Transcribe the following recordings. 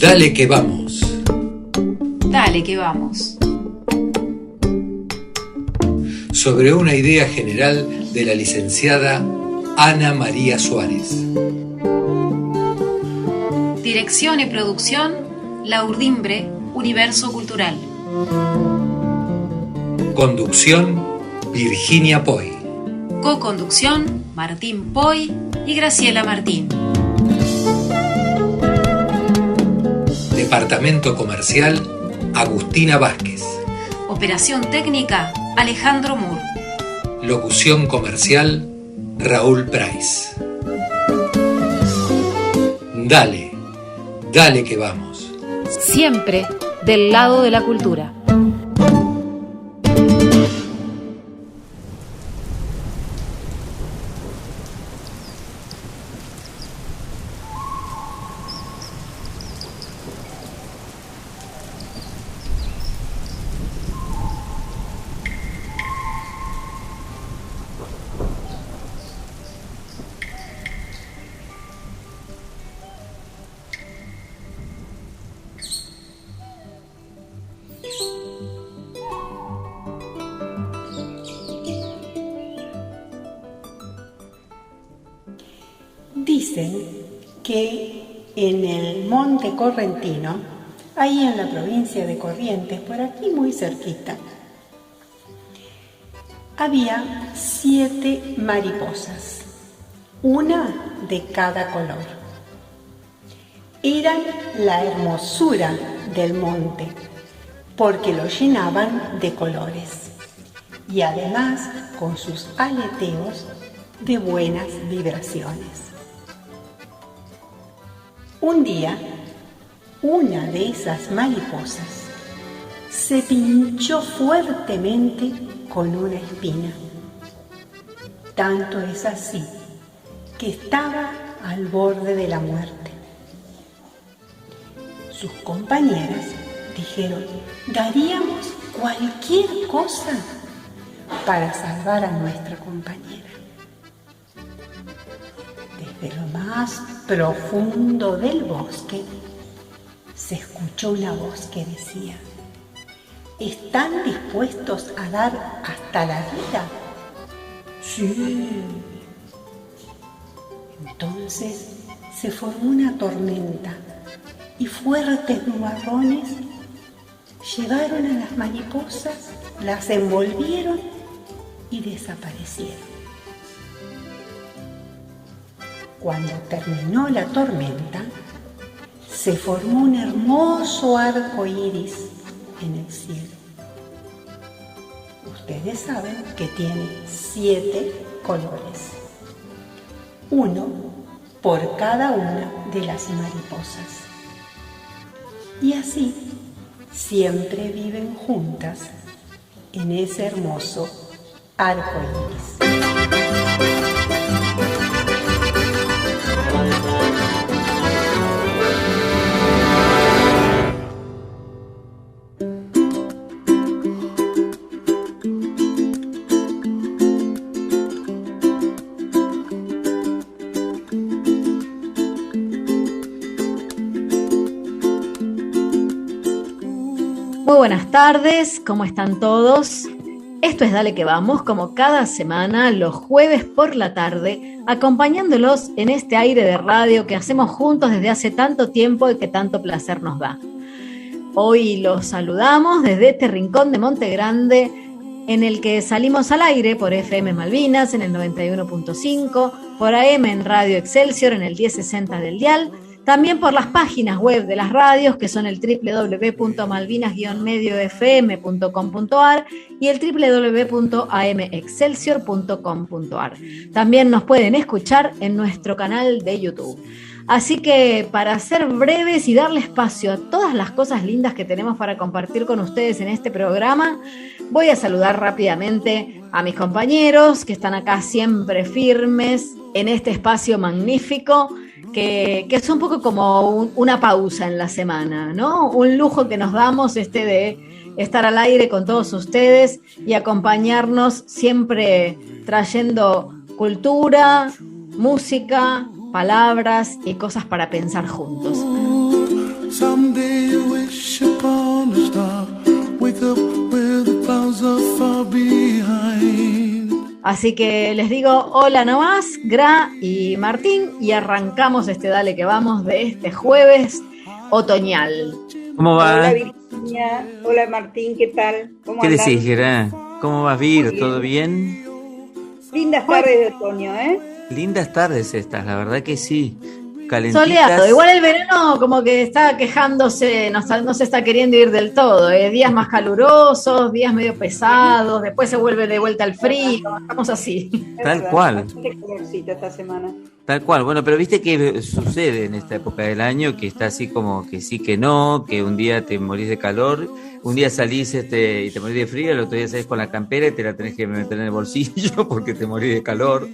Dale que vamos. Dale que vamos. Sobre una idea general de la licenciada Ana María Suárez. Dirección y producción, La Urdimbre, Universo Cultural. Conducción, Virginia Poi. Co-conducción, Martín Poi y Graciela Martín. Departamento Comercial, Agustina Vázquez. Operación técnica, Alejandro Mur. Locución comercial, Raúl Price. Dale, dale que vamos. Siempre del lado de la cultura. Dicen que en el Monte Correntino, ahí en la provincia de Corrientes, por aquí muy cerquita, había 7 mariposas, una de cada color. Eran la hermosura del monte, porque lo llenaban de colores y además con sus aleteos de buenas vibraciones. Un día, una de esas mariposas se pinchó fuertemente con una espina. Tanto es así que estaba al borde de la muerte. Sus compañeras dijeron: daríamos cualquier cosa para salvar a nuestra compañera. Desde lo más profundo del bosque se escuchó una voz que decía: ¿están dispuestos a dar hasta la vida? Sí. Entonces se formó una tormenta y fuertes nubarrones llegaron a las mariposas, las envolvieron y desaparecieron. Cuando terminó la tormenta, se formó un hermoso arco iris en el cielo. Ustedes saben que tiene 7 colores, uno por cada una de las mariposas. Y así siempre viven juntas en ese hermoso arco iris. Muy buenas tardes, ¿cómo están todos? Esto es Dale que vamos, como cada semana, los jueves por la tarde, acompañándolos en este aire de radio que hacemos juntos desde hace tanto tiempo y que tanto placer nos da. Hoy los saludamos desde este rincón de Monte Grande, en el que salimos al aire por FM Malvinas en el 91.5, por AM en Radio Excelsior en el 1060 del dial, también por las páginas web de las radios, que son el www.malvinas-mediofm.com.ar y el www.amexcelsior.com.ar. También nos pueden escuchar en nuestro canal de YouTube. Así que, para ser breves y darle espacio a todas las cosas lindas que tenemos para compartir con ustedes en este programa, voy a saludar rápidamente a mis compañeros que están acá siempre firmes en este espacio magnífico, que es un poco como una pausa en la semana, ¿no? Un lujo que nos damos de estar al aire con todos ustedes y acompañarnos siempre trayendo cultura, música, palabras y cosas para pensar juntos. Así que les digo hola nomás, Gra y Martín, y arrancamos este Dale que Vamos de este jueves otoñal. ¿Cómo va? Hola Virginia, hola Martín, ¿qué tal? ¿Qué decís, Gra? ¿Cómo vas, Vir? ¿Todo bien? Lindas tardes de otoño, ¿eh? Lindas tardes estas, la verdad que sí. Calentitas. Soleado, igual el verano como que está quejándose, no se está queriendo ir del todo, días más calurosos, días medio pesados, después se vuelve de vuelta al frío, estamos así. Tal cual. Bastante calorcito esta semana. Tal cual, bueno, pero viste que sucede en esta época del año que está así como que sí que no, que un día te morís de calor, un día salís y te morís de frío, el otro día salís con la campera y te la tenés que meter en el bolsillo porque te morís de calor.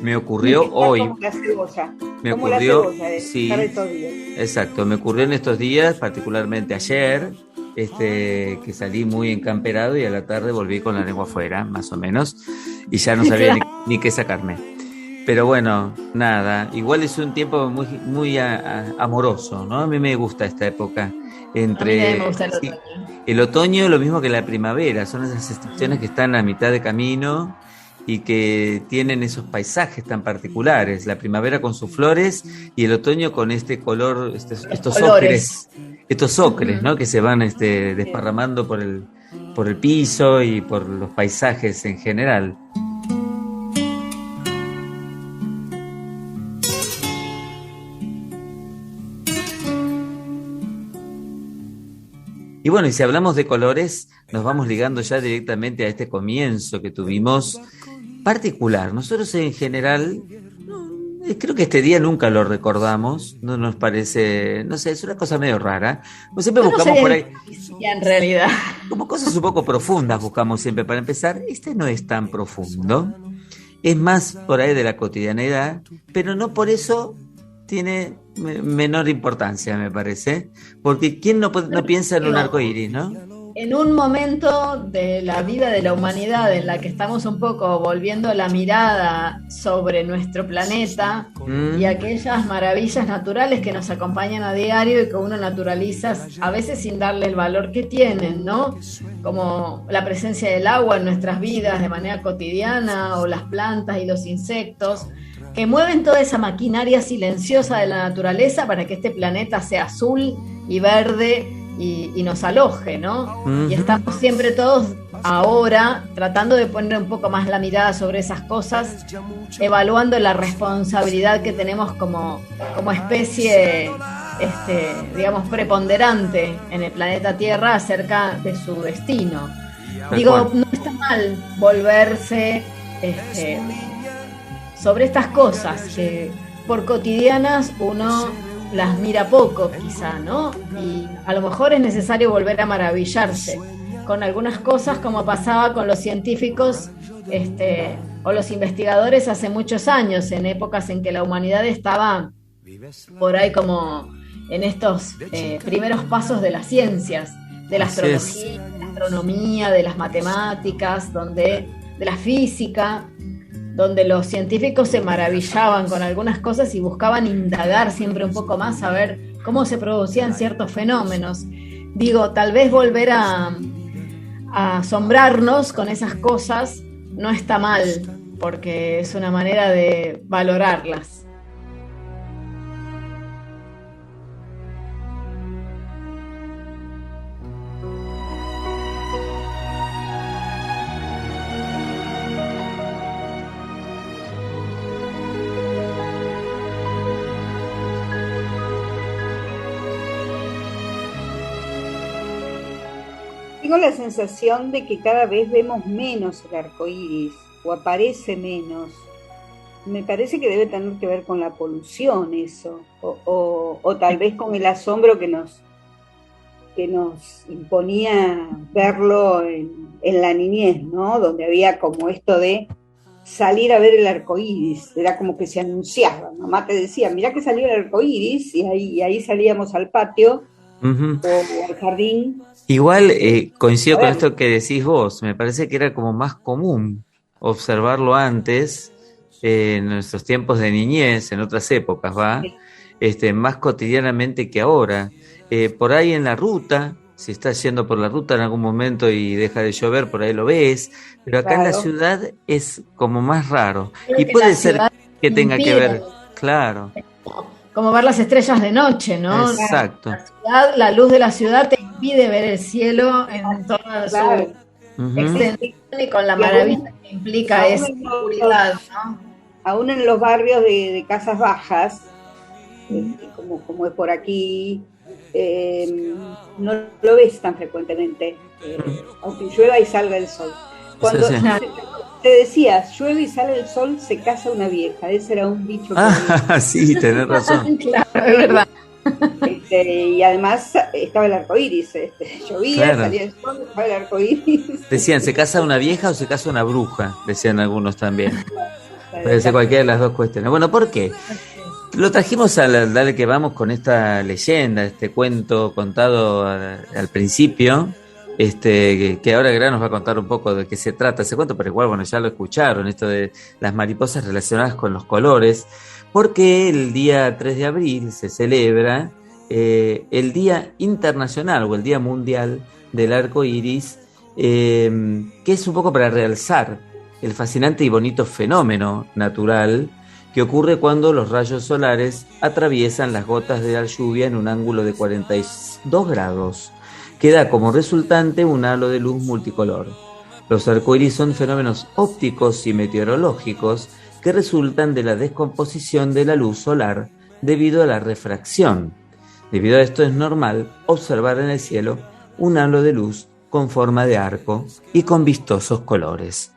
Me ocurrió hoy. Como la cebolla. Me como ocurrió, la cebolla, sí, estos días. exacto, me ocurrió en estos días, particularmente ayer, que salí muy encamperado y a la tarde volví con la lengua afuera, más o menos, y ya no sabía ni qué sacarme. Pero bueno, nada, igual es un tiempo muy amoroso, ¿no? A mí me gusta esta época. A mí me gusta el otoño. El otoño, lo mismo que la primavera, son esas estaciones que están a mitad de camino y que tienen esos paisajes tan particulares, la primavera con sus flores y el otoño con este color, estos ocres, ¿no? Que se van desparramando por el piso y por los paisajes en general. Y bueno, y si hablamos de colores, nos vamos ligando ya directamente a este comienzo que tuvimos particular. Nosotros en general, creo que este día nunca lo recordamos, no nos parece, no sé, es una cosa medio rara. Pues siempre buscamos por ahí, en realidad, como cosas un poco profundas buscamos siempre para empezar. Este no es tan profundo, es más por ahí de la cotidianidad, pero no por eso tiene menor importancia, me parece, porque ¿quién no piensa en un arcoíris, no? En un momento de la vida de la humanidad en la que estamos un poco volviendo la mirada sobre nuestro planeta y aquellas maravillas naturales que nos acompañan a diario y que uno naturaliza a veces sin darle el valor que tienen, ¿no? Como la presencia del agua en nuestras vidas de manera cotidiana, o las plantas y los insectos, que mueven toda esa maquinaria silenciosa de la naturaleza para que este planeta sea azul y verde y nos aloje, ¿no? Y estamos siempre todos ahora tratando de poner un poco más la mirada sobre esas cosas, evaluando la responsabilidad que tenemos como especie, digamos, preponderante en el planeta Tierra acerca de su destino. Digo, no está mal volverse sobre estas cosas que por cotidianas uno las mira poco, quizá, ¿no? Y a lo mejor es necesario volver a maravillarse con algunas cosas, como pasaba con los científicos o los investigadores hace muchos años, en épocas en que la humanidad estaba por ahí como en estos primeros pasos de las ciencias, de la astrología, de la astronomía, de las matemáticas, de la física, donde los científicos se maravillaban con algunas cosas y buscaban indagar siempre un poco más, a ver cómo se producían ciertos fenómenos. Digo, tal vez volver a asombrarnos con esas cosas no está mal, porque es una manera de valorarlas. Tengo la sensación de que cada vez vemos menos el arco iris, o aparece menos. Me parece que debe tener que ver con la polución eso, o tal vez con el asombro que nos imponía verlo en la niñez, ¿no? Donde había como esto de salir a ver el arco iris, era como que se anunciaba. Mamá te decía, mirá que salió el arco iris, y ahí salíamos al patio o al jardín. Igual coincido con esto que decís vos, me parece que era como más común observarlo antes, en nuestros tiempos de niñez, en otras épocas, ¿va? Más cotidianamente que ahora. Por ahí en la ruta Si estás yendo por la ruta en algún momento y deja de llover, por ahí lo ves, pero acá en la ciudad es como más raro. Y puede ser que tenga que ver, claro. Como ver las estrellas de noche, ¿no? Exacto. La luz de la ciudad te impide ver el cielo en toda su extensión y con la maravilla que implica esa oscuridad, ¿no? Aún en los barrios de casas bajas, como es por aquí, no lo ves tan frecuentemente, aunque llueva y salga el sol. Cuando te decías, llueve y sale el sol, se casa una vieja. Ese era un dicho que sí, tenés razón. Claro, es verdad. Y además estaba el arco iris, llovía, salía el sol, estaba el arco iris. Decían, ¿se casa una vieja o se casa una bruja? Decían algunos también. Puede ser cualquiera de las dos cuestiones. Bueno, ¿por qué? Lo trajimos dale que vamos con esta leyenda, este cuento contado al principio, que ahora Gran nos va a contar un poco de qué se trata ese cuento, pero igual, bueno, ya lo escucharon, esto de las mariposas relacionadas con los colores, porque el día 3 de abril se celebra el Día Internacional o el Día Mundial del Arco Iris, que es un poco para realzar el fascinante y bonito fenómeno natural que ocurre cuando los rayos solares atraviesan las gotas de la lluvia en un ángulo de 42 grados, que da como resultante un halo de luz multicolor. Los arcoíris son fenómenos ópticos y meteorológicos que resultan de la descomposición de la luz solar debido a la refracción. Debido a esto es normal observar en el cielo un halo de luz con forma de arco y con vistosos colores.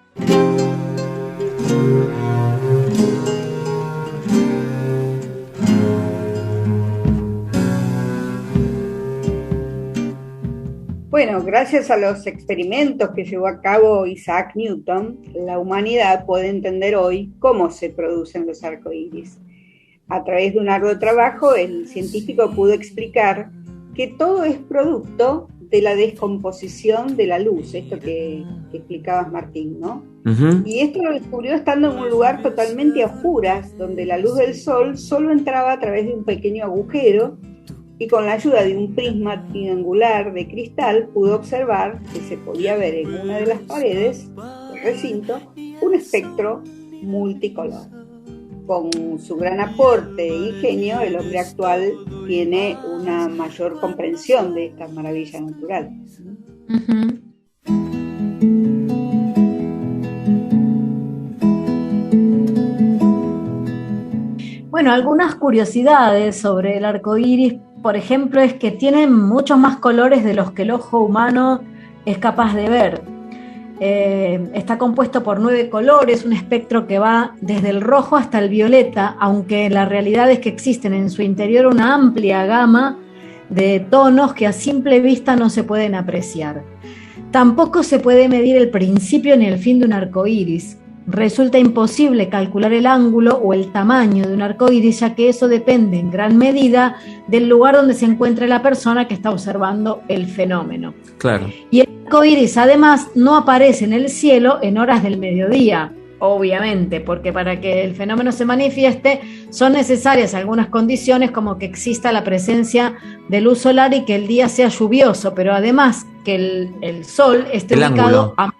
Bueno, gracias a los experimentos que llevó a cabo Isaac Newton, la humanidad puede entender hoy cómo se producen los arcoíris. A través de un arduo trabajo, el científico pudo explicar que todo es producto de la descomposición de la luz, esto que explicabas, Martín, ¿no? Y esto lo descubrió estando en un lugar totalmente a oscuras, donde la luz del sol solo entraba a través de un pequeño agujero, y con la ayuda de un prisma triangular de cristal pudo observar que se podía ver en una de las paredes del recinto un espectro multicolor. Con su gran aporte e ingenio, el hombre actual tiene una mayor comprensión de esta maravilla natural. Bueno, algunas curiosidades sobre el arco iris, por ejemplo, es que tiene muchos más colores de los que el ojo humano es capaz de ver. Está compuesto por 9 colores, un espectro que va desde el rojo hasta el violeta, aunque la realidad es que existen en su interior una amplia gama de tonos que a simple vista no se pueden apreciar. Tampoco se puede medir el principio ni el fin de un arco iris. Resulta imposible calcular el ángulo o el tamaño de un arco iris, ya que eso depende en gran medida del lugar donde se encuentre la persona que está observando el fenómeno. Claro. Y el arco iris además no aparece en el cielo en horas del mediodía, obviamente, porque para que el fenómeno se manifieste son necesarias algunas condiciones, como que exista la presencia de luz solar y que el día sea lluvioso, pero además que el sol esté ubicado a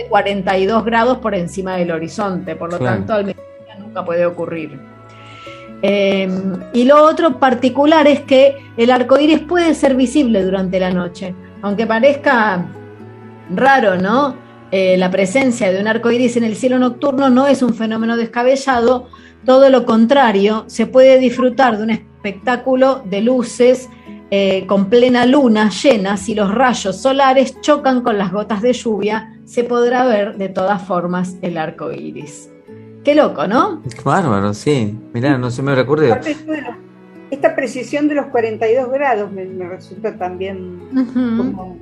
42 grados por encima del horizonte, por lo tanto al mediodía nunca puede ocurrir. Y lo otro particular es que el arco iris puede ser visible durante la noche, aunque parezca raro, ¿no? La presencia de un arco iris en el cielo nocturno no es un fenómeno descabellado, todo lo contrario, se puede disfrutar de un espectáculo de luces con plena luna llena. Si los rayos solares chocan con las gotas de lluvia, se podrá ver de todas formas el arco iris. Qué loco, ¿no? Bárbaro, sí. Mirá, no se me hubiera ocurrido. Esta precisión de los 42 grados me resulta también como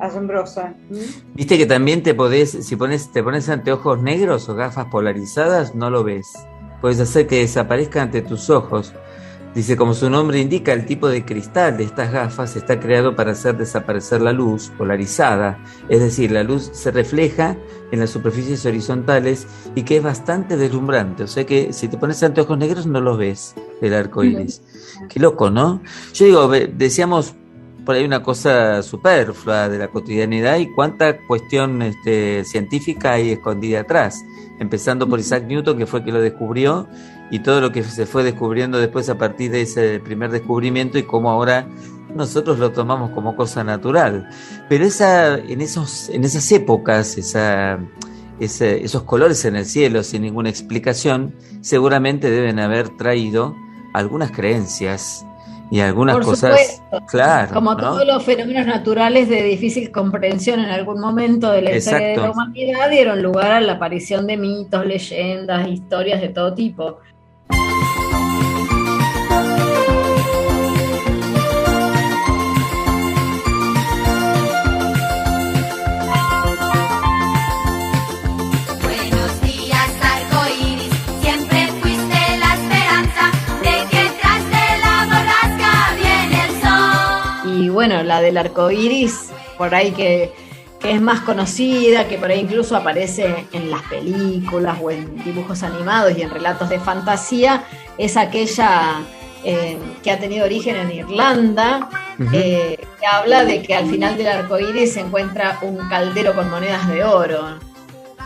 asombrosa. Viste que también te podés, si te pones anteojos negros o gafas polarizadas, no lo ves. Puedes hacer que desaparezca ante tus ojos. Dice, como su nombre indica, el tipo de cristal de estas gafas está creado para hacer desaparecer la luz polarizada, es decir, la luz se refleja en las superficies horizontales y que es bastante deslumbrante, o sea que si te pones anteojos negros no los ves, el arco iris. Qué loco, ¿no? Yo digo, decíamos, por ahí una cosa superflua de la cotidianidad y cuánta cuestión científica hay escondida atrás, empezando por Isaac Newton, que fue el que lo descubrió, y todo lo que se fue descubriendo después a partir de ese primer descubrimiento y cómo ahora nosotros lo tomamos como cosa natural. Pero en esas épocas, esos colores en el cielo sin ninguna explicación, seguramente deben haber traído algunas creencias y algunas Por cosas, supuesto, claro, como ¿no? todos los fenómenos naturales de difícil comprensión en algún momento de la historia de la Exacto. humanidad, dieron lugar a la aparición de mitos, leyendas, historias de todo tipo. Buenos días, arcoíris, siempre fuiste la esperanza de que tras de la borrasca viene el sol. Y bueno, la del arco iris, por ahí que es más conocida, que por ahí incluso aparece en las películas o en dibujos animados y en relatos de fantasía, es aquella que ha tenido origen en Irlanda, Ujú. que habla de que al final del arco iris se encuentra un caldero con monedas de oro.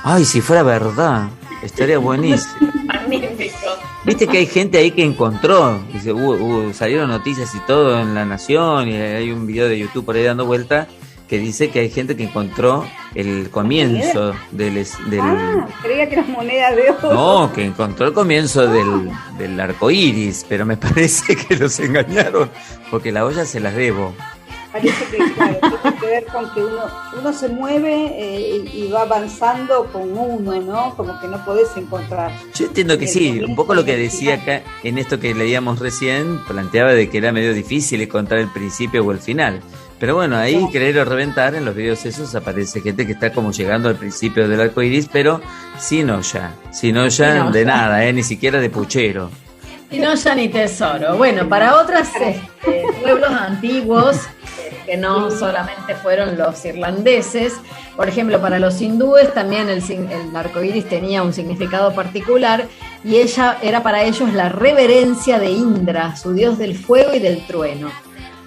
Ay, si fuera verdad, estaría buenísimo. Magnífico. Viste que hay gente ahí que encontró, dice, salieron noticias y todo en La Nación, y hay un video de YouTube por ahí dando vuelta que dice que hay gente que encontró el comienzo del Creía que eran monedas de oro. no, que encontró el comienzo del arco iris, pero me parece que los engañaron, porque la olla se las debo. Parece que, claro, tiene que ver con que uno se mueve y va avanzando con uno, ¿no? Como que no podés encontrar. Yo entiendo que sí, un poco lo que decía acá en esto que leíamos recién, planteaba de que era medio difícil encontrar el principio o el final. Pero bueno, ahí querer o reventar, en los videos esos aparece gente que está como llegando al principio del arco iris, pero sin olla de nada, ni siquiera de puchero. Y no ya ni tesoro. Bueno, para otros pueblos antiguos, que no solamente fueron los irlandeses, por ejemplo, para los hindúes también el arco iris tenía un significado particular y ella era para ellos la reverencia de Indra, su dios del fuego y del trueno.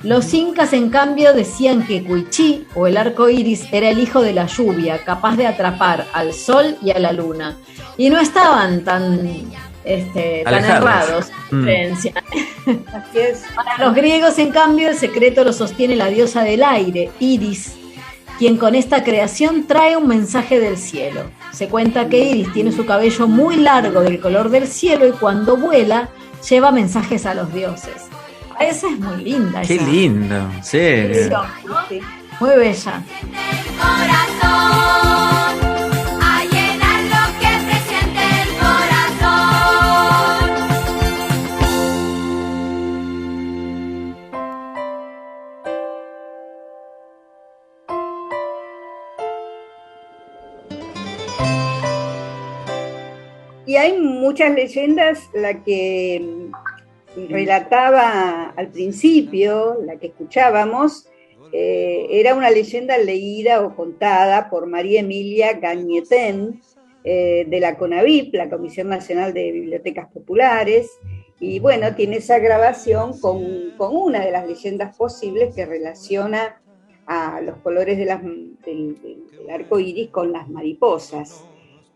Los incas, en cambio, decían que Cuichí, o el arco iris, era el hijo de la lluvia, capaz de atrapar al sol y a la luna. Y no estaban tan errados en creencia. Así es. Para los griegos, en cambio, el secreto lo sostiene la diosa del aire, Iris, quien con esta creación trae un mensaje del cielo. Se cuenta que Iris tiene su cabello muy largo del color del cielo y cuando vuela lleva mensajes a los dioses. Esa es muy linda. Qué esa lindo, sí. descripción, ¿no? Sí. Muy bella. El corazón, a llenar lo que presiente el corazón. Y hay muchas leyendas, la que relataba al principio, la que escuchábamos, era una leyenda leída o contada por María Emilia Gañetén, de la CONABIP, la Comisión Nacional de Bibliotecas Populares, y bueno, tiene esa grabación con una de las leyendas posibles que relaciona a los colores del arco iris con las mariposas.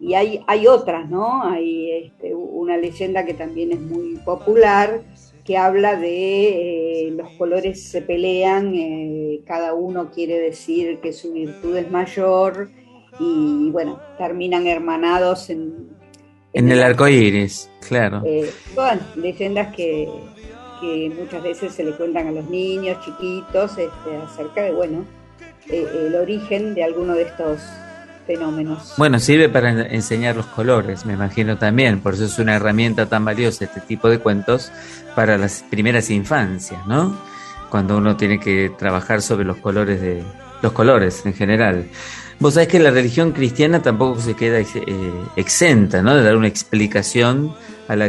Y hay otras, ¿no? Hay una leyenda que también es muy popular, que habla de los colores se pelean, cada uno quiere decir que su virtud es mayor, y bueno, terminan hermanados en el arco iris, claro. Bueno, leyendas que muchas veces se le cuentan a los niños chiquitos acerca de, bueno, el origen de alguno de estos fenómenos. Bueno, sirve para enseñar los colores, me imagino también, por eso es una herramienta tan valiosa este tipo de cuentos para las primeras infancias, ¿no? Cuando uno tiene que trabajar sobre los colores en general. Vos sabés que la religión cristiana tampoco se queda exenta, ¿no? De dar una explicación al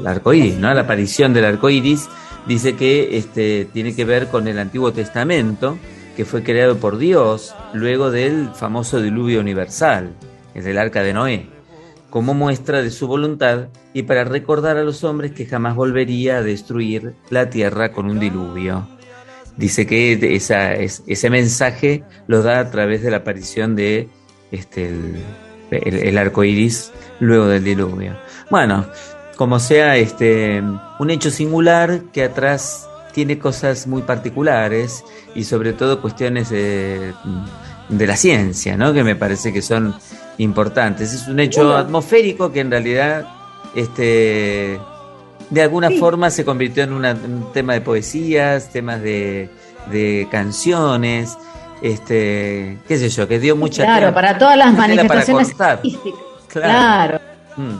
arcoíris, ¿no? A la aparición del arcoíris. Dice que tiene que ver con el Antiguo Testamento, que fue creado por Dios luego del famoso diluvio universal, el del Arca de Noé, como muestra de su voluntad y para recordar a los hombres que jamás volvería a destruir la tierra con un diluvio. dice que ese mensaje lo da a través de la aparición de el arco iris luego del diluvio. Bueno, como sea, un hecho singular que atrás tiene cosas muy particulares y sobre todo cuestiones de la ciencia, ¿no? Que me parece que son importantes. Es un hecho atmosférico que en realidad de alguna forma se convirtió en un tema de poesías, temas de canciones, qué sé yo, que dio mucha claro, tela, para todas las manifestaciones para artísticas. Claro.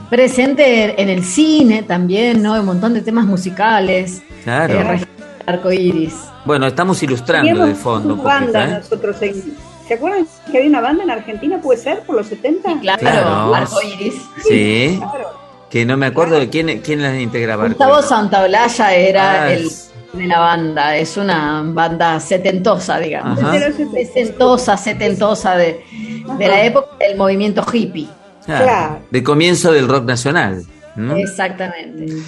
Presente en el cine también, ¿no? Un montón de temas musicales. Claro. Arco iris. Bueno, estamos ilustrando de fondo un poquito, banda nosotros ¿se acuerdan que había una banda en Argentina, puede ser, por los 70? Sí, claro. Arco iris. Sí. Claro. Que no me acuerdo de quién las integraba. Gustavo Santaolalla era el de la banda. Es una banda setentosa, digamos. Setentosa de la época del movimiento hippie. Claro. De comienzo del rock nacional, ¿no? Exactamente.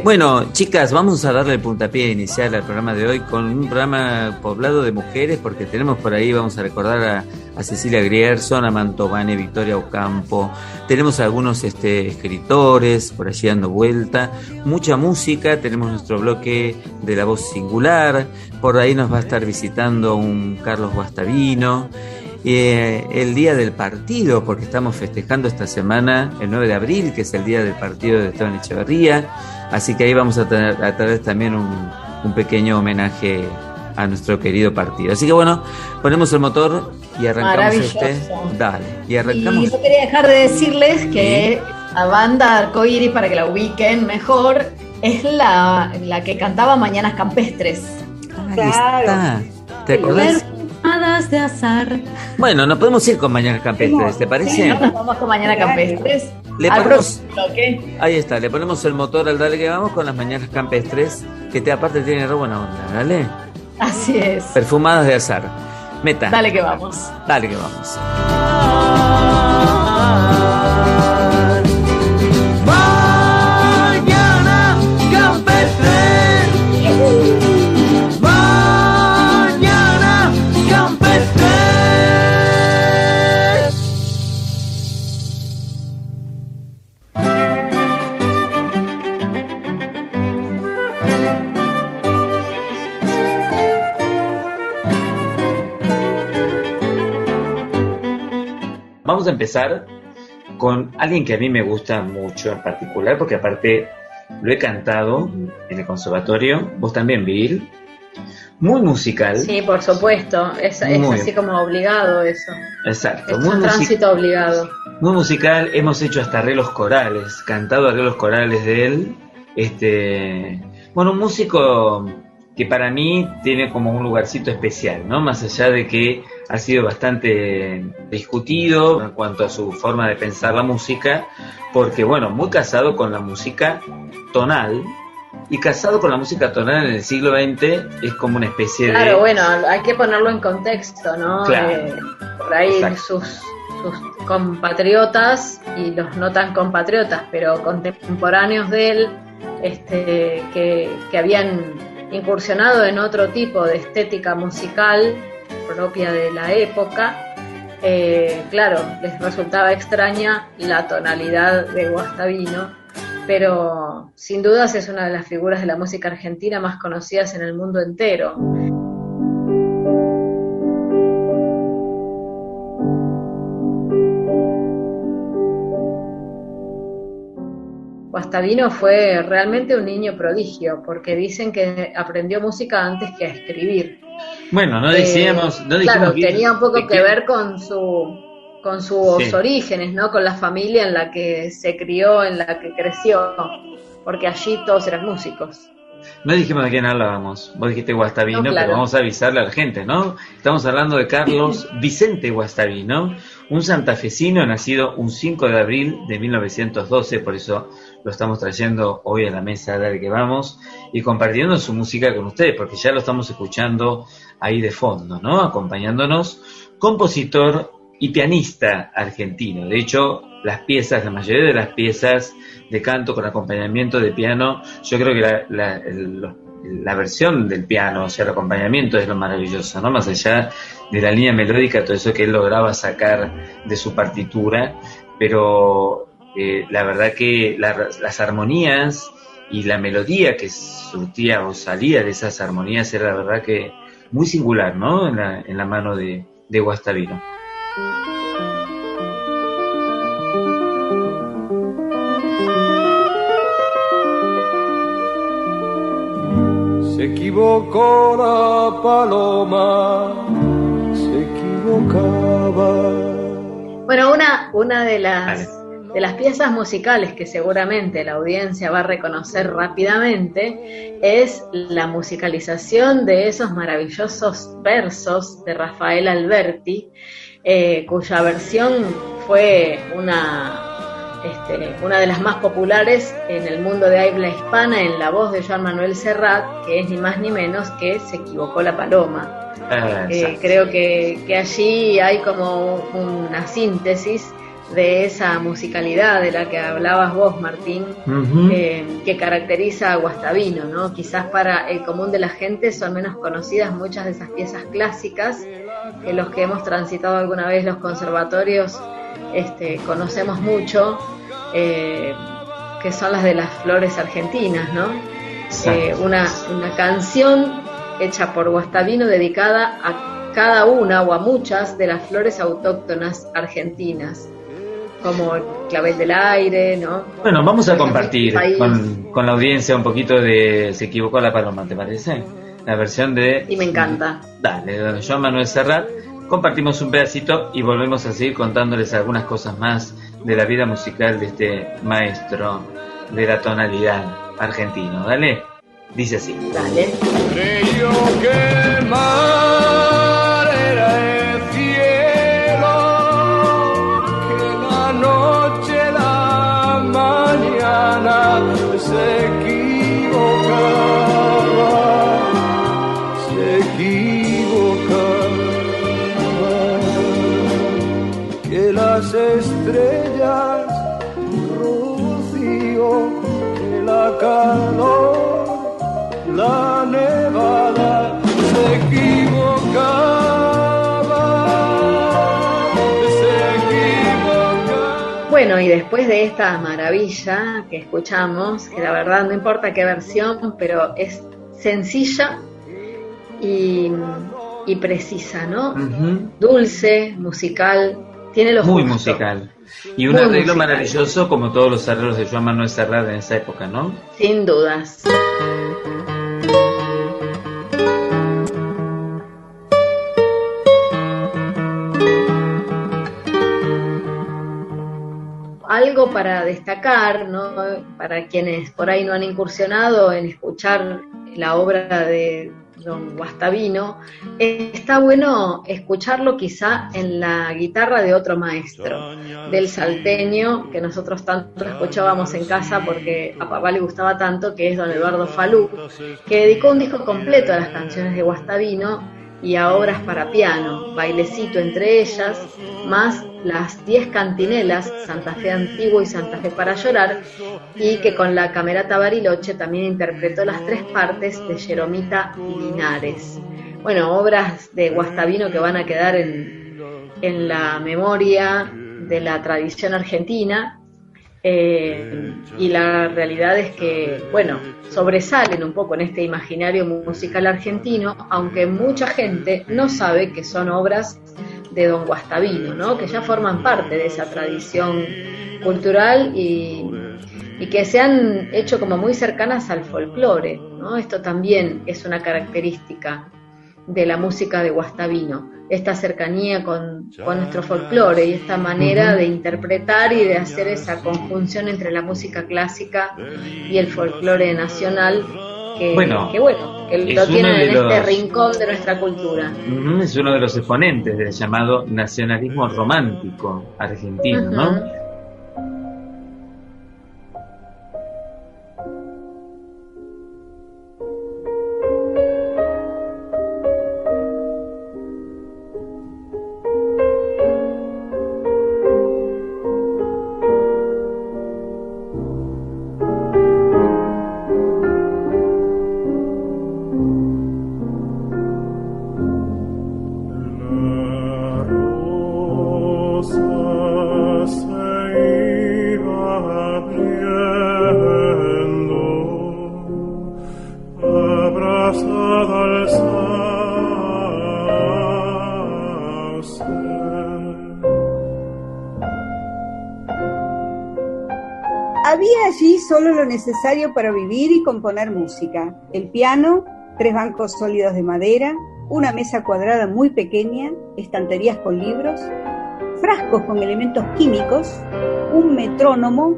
Bueno, chicas, vamos a darle el puntapié inicial al programa de hoy con un programa poblado de mujeres, porque tenemos por ahí, vamos a recordar a Cecilia Grierson, a Mantovani, Victoria Ocampo, tenemos algunos escritores por allí dando vuelta, mucha música, tenemos nuestro bloque de la voz singular, por ahí nos va a estar visitando un Carlos Guastavino, el día del partido, porque estamos festejando esta semana, el 9 de abril, que es el día del partido de Esteban Echeverría. Así que ahí vamos a traer también un pequeño homenaje a nuestro querido partido. Así que bueno, ponemos el motor y arrancamos Dale, y arrancamos. Y no quería dejar de decirles que la banda Arco Iris, para que la ubiquen mejor, es la que cantaba Mañanas Campestres. Claro. ¿Te acordás? De azar. Bueno, nos podemos ir con Mañanas Campestres, ¿te parece? Sí, nos vamos con Mañanas Campestres. Ahí está, le ponemos el motor al Dale que vamos con las Mañanas Campestres, que aparte tiene re buena onda, ¿dale? Así es. Perfumadas de azar. Meta. Dale que vamos. Dale que vamos. Mañana Campestre. Vamos a empezar con alguien que a mí me gusta mucho en particular, porque aparte lo he cantado en el conservatorio, vos también, Bill. Muy musical. Sí, por supuesto, es así como obligado eso. Exacto. Es un tránsito obligado. Muy musical, hemos hecho hasta arreglos corales, cantado arreglos corales de él. Bueno, un músico que para mí tiene como un lugarcito especial, ¿no? Más allá de que ha sido bastante discutido en cuanto a su forma de pensar la música, porque, bueno, muy casado con la música tonal, y casado con la música tonal en el siglo XX es como una especie de... Claro, bueno, hay que ponerlo en contexto, ¿no? Claro. Por ahí sus compatriotas y los no tan compatriotas, pero contemporáneos de él, que habían incursionado en otro tipo de estética musical propia de la época, claro, les resultaba extraña la tonalidad de Guastavino, pero sin dudas es una de las figuras de la música argentina más conocidas en el mundo entero. Guastavino fue realmente un niño prodigio, porque dicen que aprendió música antes que a escribir. Bueno, no dijimos claro, que tenía un poco que ver con sus orígenes, ¿no? Con la familia en la que se crió, en la que creció, porque allí todos eran músicos. No dijimos de quién hablábamos, vos dijiste Guastavino, no, claro. Pero vamos a avisarle a la gente, ¿no? Estamos hablando de Carlos Vicente Guastavino, un santafesino nacido un 5 de abril de 1912, por eso lo estamos trayendo hoy a la mesa de que vamos y compartiendo su música con ustedes, porque ya lo estamos escuchando ahí de fondo, ¿no? Acompañándonos, compositor y pianista argentino. De hecho, la mayoría de las piezas de canto con acompañamiento de piano, yo creo que la versión del piano, o sea, el acompañamiento es lo maravilloso, ¿no? Más allá de la línea melódica, todo eso que él lograba sacar de su partitura, pero la verdad que las armonías y la melodía que surtía o salía de esas armonías era la verdad que muy singular, ¿no? En la mano de Guastavino. Se equivocó la paloma, se equivocaba. Bueno, una de las piezas musicales que seguramente la audiencia va a reconocer rápidamente es la musicalización de esos maravillosos versos de Rafael Alberti, cuya versión fue una de las más populares en el mundo de habla hispana, en la voz de Joan Manuel Serrat, que es ni más ni menos que Se equivocó la paloma. Creo que allí hay como una síntesis de esa musicalidad de la que hablabas vos, Martín, que caracteriza a Guastavino, ¿no? Quizás para el común de la gente son menos conocidas muchas de esas piezas clásicas que los que hemos transitado alguna vez los conservatorios conocemos mucho, que son las de las flores argentinas, ¿no? Una canción hecha por Guastavino dedicada a cada una o a muchas de las flores autóctonas argentinas, como el clavel del aire, ¿no? Bueno, vamos a compartir con la audiencia un poquito de Se equivocó la paloma, ¿te parece? La versión de... Y me encanta. Dale, de Joan Manuel Serrat. Compartimos un pedacito y volvemos a seguir contándoles algunas cosas más de la vida musical de este maestro de la tonalidad argentino. Dale, dice así. Dale. Creyó que el mar era el cielo, que la noche, la mañana se equivocaba, que las estrellas, rocío, que la calor, la nevada se equivocaba. Bueno, y después de esta maravilla que escuchamos, que la verdad no importa qué versión, pero es sencilla y precisa, ¿no? Dulce, musical, tiene lo muy justo. Musical. Y un Muy arreglo musical. Maravilloso, como todos los arreglos de Joan Manuel Serrat en esa época, ¿no? Sin dudas. Algo para destacar, ¿no? Para quienes por ahí no han incursionado en escuchar la obra de don Guastavino, está bueno escucharlo quizá en la guitarra de otro maestro, del salteño, que nosotros tanto escuchábamos en casa porque a papá le gustaba tanto, que es don Eduardo Falú, que dedicó un disco completo a las canciones de Guastavino y a obras para piano, Bailecito entre ellas, más las 10 cantinelas, Santa Fe Antiguo y Santa Fe para llorar, y que con la Camerata Bariloche también interpretó las 3 partes de Yeromita Linares. Bueno, obras de Guastavino que van a quedar en la memoria de la tradición argentina, y la realidad es que, bueno, sobresalen un poco en este imaginario musical argentino, aunque mucha gente no sabe que son obras de don Guastavino, ¿no? Que ya forman parte de esa tradición cultural y que se han hecho como muy cercanas al folclore, ¿no? Esto también es una característica de la música de Guastavino, esta cercanía con nuestro folclore y esta manera de interpretar y de hacer esa conjunción entre la música clásica y el folclore nacional que lo tienen en este rincón de nuestra cultura. Es uno de los exponentes del llamado nacionalismo romántico argentino, ¿no? solo lo necesario para vivir y componer música: el piano, 3 bancos sólidos de madera, una mesa cuadrada muy pequeña, estanterías con libros, frascos con elementos químicos, un metrónomo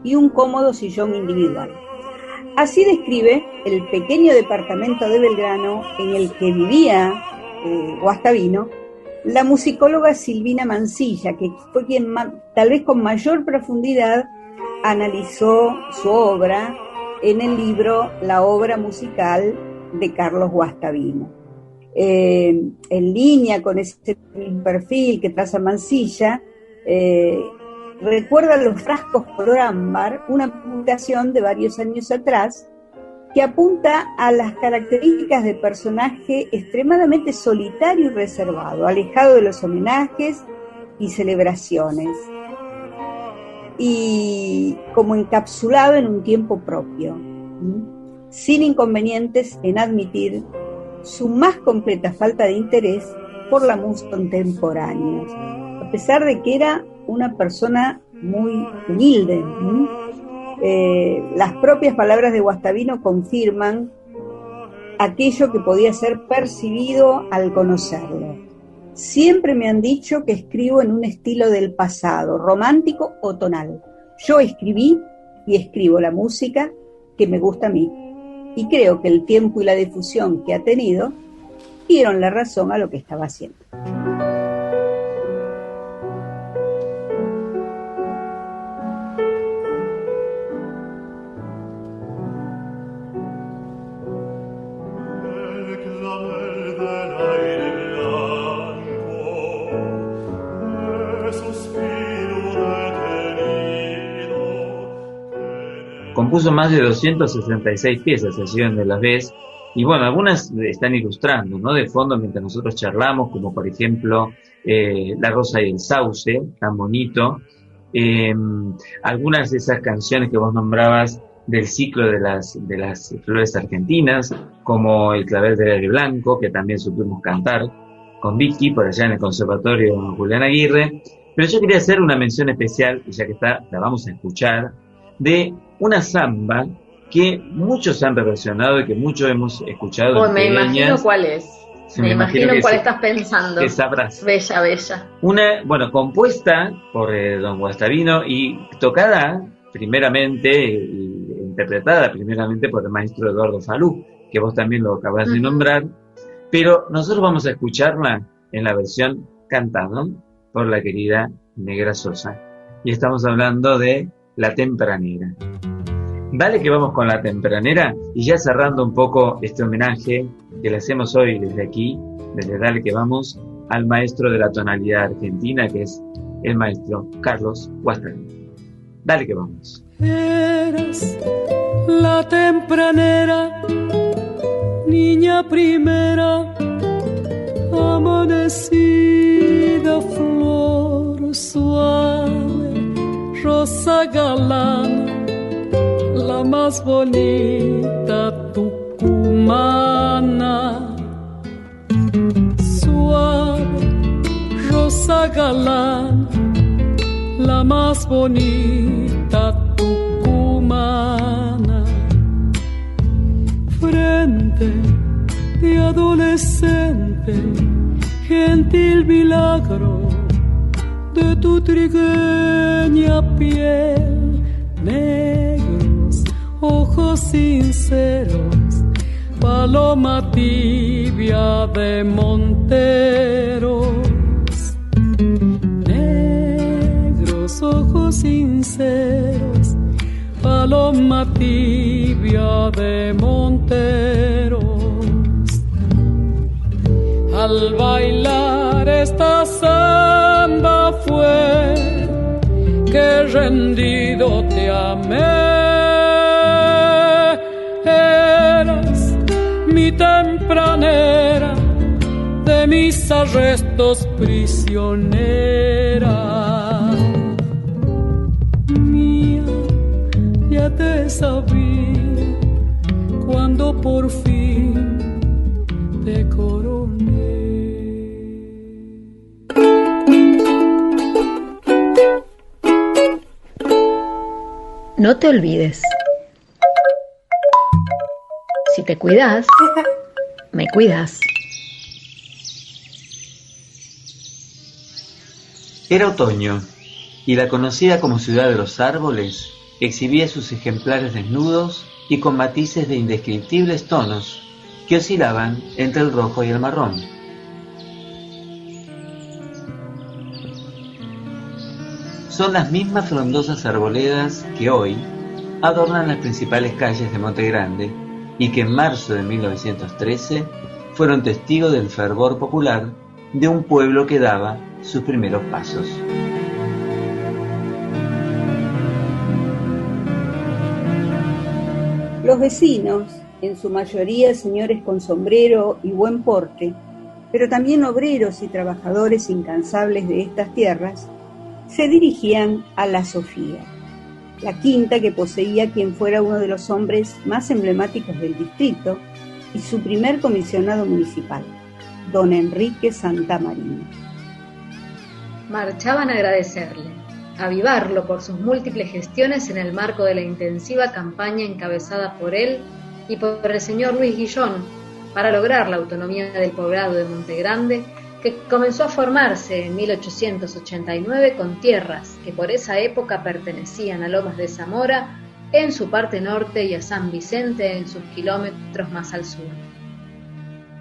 y un cómodo sillón individual. Así describe el pequeño departamento de Belgrano en el que vivía Guastavino la musicóloga Silvina Mansilla, que fue quien tal vez con mayor profundidad analizó su obra en el libro La obra musical de Carlos Guastavino. En línea con ese perfil que traza Mansilla, recuerda los frascos color ámbar, una publicación de varios años atrás que apunta a las características de personaje extremadamente solitario y reservado, alejado de los homenajes y celebraciones, y como encapsulado en un tiempo propio, sin inconvenientes en admitir su más completa falta de interés por la música contemporánea, a pesar de que era una persona muy humilde. Las propias palabras de Guastavino confirman aquello que podía ser percibido al conocerlo. Siempre me han dicho que escribo en un estilo del pasado, romántico o tonal. Yo escribí y escribo la música que me gusta a mí, y creo que el tiempo y la difusión que ha tenido dieron la razón a lo que estaba haciendo. Compuso más de 266 piezas, se siguen de las vez, y bueno, algunas están ilustrando, ¿no? De fondo mientras nosotros charlamos, como por ejemplo La Rosa y el Sauce, tan bonito. Algunas de esas canciones que vos nombrabas del ciclo de las flores argentinas, como El Clavel del Aire Blanco, que también supimos cantar con Vicky por allá en el Conservatorio Julián Aguirre. Pero yo quería hacer una mención especial, y ya que está, la vamos a escuchar, de una samba que muchos han reversionado y que muchos hemos escuchado. Me imagino cuál es. Me imagino cuál estás pensando. Que sabrás. Bella, bella. Una, compuesta por don Guastavino y tocada primeramente, interpretada primeramente por el maestro Eduardo Falú, que vos también lo acabás de nombrar, pero nosotros vamos a escucharla en la versión cantada por la querida Negra Sosa. Y estamos hablando de La Tempranera. Dale que vamos con La Tempranera, y ya cerrando un poco este homenaje que le hacemos hoy desde aquí, desde Dale que vamos, al maestro de la tonalidad argentina, que es el maestro Carlos Guastavino. Dale que vamos. Eras la tempranera, niña primera, amanecida flor suave, rosa galana, la más bonita tucumana. Suave, rosa galana, la más bonita tucumana. Frente de adolescente, gentil milagro de tu trigueña piel, negros ojos sinceros, paloma tibia de monteros. Negros ojos sinceros, paloma tibia de monteros. Al bailar esta samba fue que rendido te amé. Eras mi tempranera, de mis arrestos prisionera. Mía, ya te sabía cuando por fin te coroné. No te olvides. Si te cuidas, me cuidas. Era otoño, y la conocida como Ciudad de los Árboles exhibía sus ejemplares desnudos y con matices de indescriptibles tonos que oscilaban entre el rojo y el marrón. Son las mismas frondosas arboledas que hoy adornan las principales calles de Monte Grande y que en marzo de 1913 fueron testigos del fervor popular de un pueblo que daba sus primeros pasos. Los vecinos, en su mayoría señores con sombrero y buen porte, pero también obreros y trabajadores incansables de estas tierras, se dirigían a La Sofía, la quinta que poseía quien fuera uno de los hombres más emblemáticos del distrito y su primer comisionado municipal, don Enrique Santamarina. Marchaban a agradecerle, a avivarlo por sus múltiples gestiones en el marco de la intensiva campaña encabezada por él y por el señor Luis Guillón para lograr la autonomía del poblado de Monte Grande, que comenzó a formarse en 1889 con tierras que por esa época pertenecían a Lomas de Zamora en su parte norte y a San Vicente en sus kilómetros más al sur.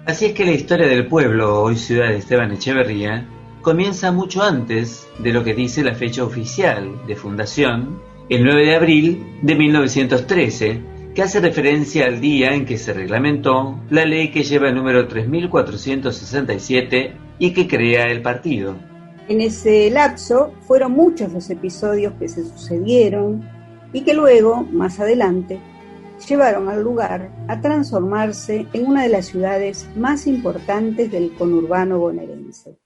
Así es que la historia del pueblo, hoy ciudad de Esteban Echeverría, comienza mucho antes de lo que dice la fecha oficial de fundación, el 9 de abril de 1913, que hace referencia al día en que se reglamentó la ley que lleva el número 3467 y que crea el partido. En ese lapso fueron muchos los episodios que se sucedieron y que luego, más adelante, llevaron al lugar a transformarse en una de las ciudades más importantes del conurbano bonaerense.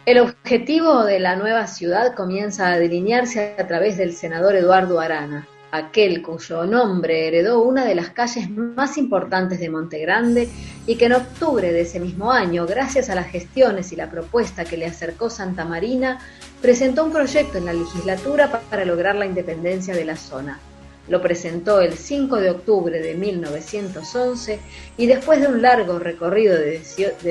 El objetivo de la nueva ciudad comienza a delinearse a través del senador Eduardo Arana, aquel cuyo nombre heredó una de las calles más importantes de Monte Grande y que en octubre de ese mismo año, gracias a las gestiones y la propuesta que le acercó Santamarina, presentó un proyecto en la legislatura para lograr la independencia de la zona. Lo presentó el 5 de octubre de 1911 y después de un largo recorrido de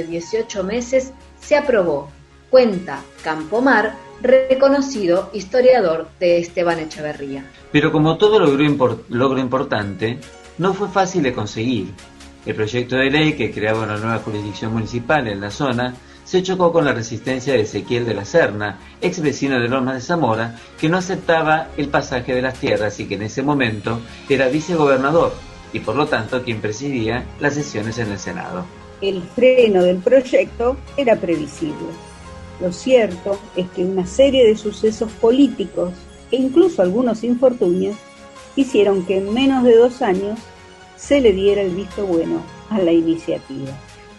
18 meses se aprobó. Cuenta Campomar, reconocido historiador de Esteban Echeverría. Pero como todo logro importante, no fue fácil de conseguir. El proyecto de ley que creaba una nueva jurisdicción municipal en la zona se chocó con la resistencia de Ezequiel de la Serna, ex vecino de Lomas de Zamora, que no aceptaba el pasaje de las tierras y que en ese momento era vicegobernador y por lo tanto quien presidía las sesiones en el Senado. El freno del proyecto era previsible. Lo cierto es que una serie de sucesos políticos e incluso algunos infortunios hicieron que en menos de 2 años se le diera el visto bueno a la iniciativa.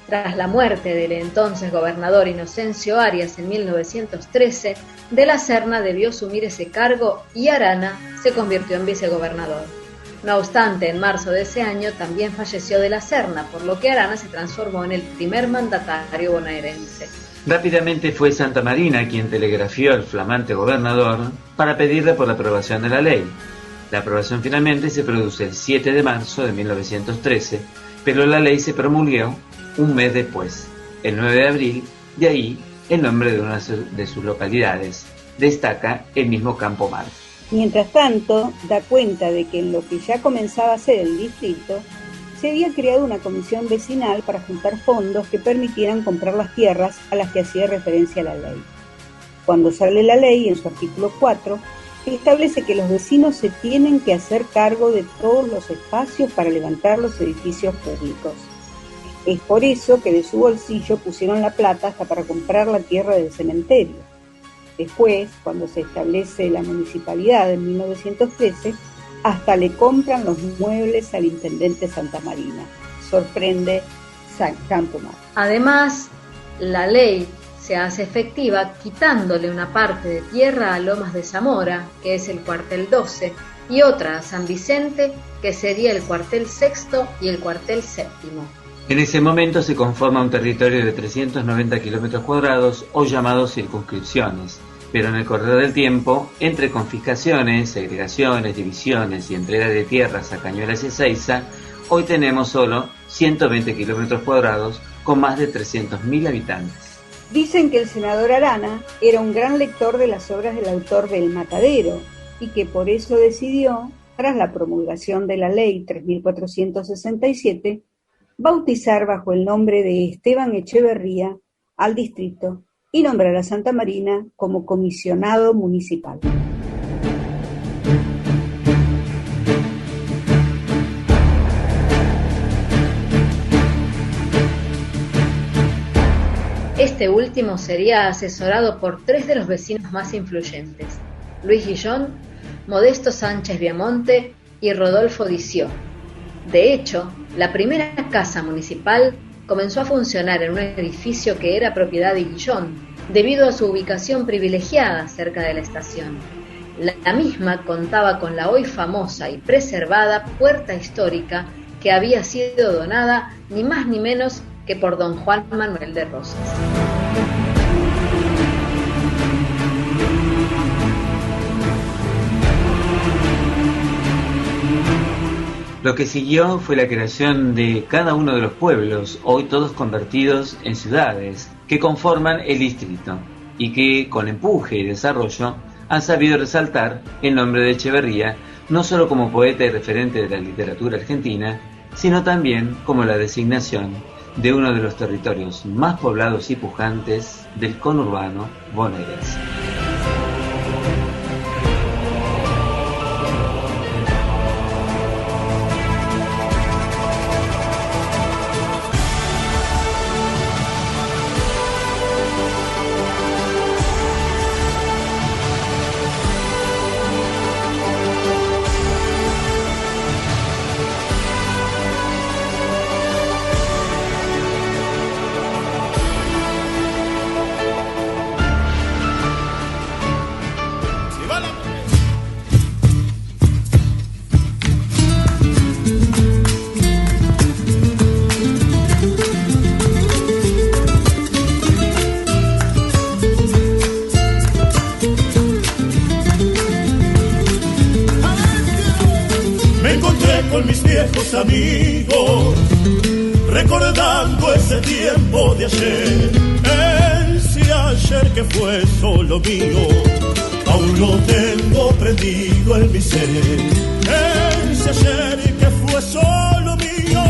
Tras la muerte del entonces gobernador Inocencio Arias en 1913, de la Serna debió asumir ese cargo y Arana se convirtió en vicegobernador. No obstante, en marzo de ese año también falleció de la Serna, por lo que Arana se transformó en el primer mandatario bonaerense. Rápidamente fue Santamarina quien telegrafió al flamante gobernador para pedirle por la aprobación de la ley. La aprobación finalmente se produce el 7 de marzo de 1913, pero la ley se promulgó un mes después, el 9 de abril, de ahí el nombre de una de sus localidades. Destaca el mismo Campomar. Mientras tanto, da cuenta de que en lo que ya comenzaba a ser el distrito, se había creado una comisión vecinal para juntar fondos que permitieran comprar las tierras a las que hacía referencia la ley. Cuando sale la ley, en su artículo 4, establece que los vecinos se tienen que hacer cargo de todos los espacios para levantar los edificios públicos. Es por eso que de su bolsillo pusieron la plata hasta para comprar la tierra del cementerio. Después, cuando se establece la municipalidad en 1913, hasta le compran los muebles al intendente Santamarina. Sorprende Campomar. Además, la ley se hace efectiva quitándole una parte de tierra a Lomas de Zamora, que es el cuartel 12, y otra a San Vicente, que sería el cuartel 6 y el cuartel 7. En ese momento se conforma un territorio de 390 kilómetros cuadrados o llamados circunscripciones, pero en el correr del tiempo, entre confiscaciones, segregaciones, divisiones y entrega de tierras a Cañuelas y Ezeiza, hoy tenemos solo 120 kilómetros cuadrados con más de 300.000 habitantes. Dicen que el senador Arana era un gran lector de las obras del autor del Matadero y que por eso decidió, tras la promulgación de la ley 3467, bautizar bajo el nombre de Esteban Echeverría al distrito y nombrar a Santa Marina como comisionado municipal. Este último sería asesorado por 3 de los vecinos más influyentes: Luis Guillón, Modesto Sánchez Viamonte y Rodolfo Dició. De hecho, la primera casa municipal comenzó a funcionar en un edificio que era propiedad de Guillón, debido a su ubicación privilegiada cerca de la estación. La misma contaba con la hoy famosa y preservada puerta histórica que había sido donada ni más ni menos que por don Juan Manuel de Rosas. Lo que siguió fue la creación de cada uno de los pueblos, hoy todos convertidos en ciudades, que conforman el distrito, y que, con empuje y desarrollo, han sabido resaltar el nombre de Echeverría, no solo como poeta y referente de la literatura argentina, sino también como la designación de uno de los territorios más poblados y pujantes del conurbano bonaerense. Amigos, recordando ese tiempo de ayer, ese ayer que fue solo mío, aún lo tengo prendido en mi ser. Ese ayer que fue solo mío,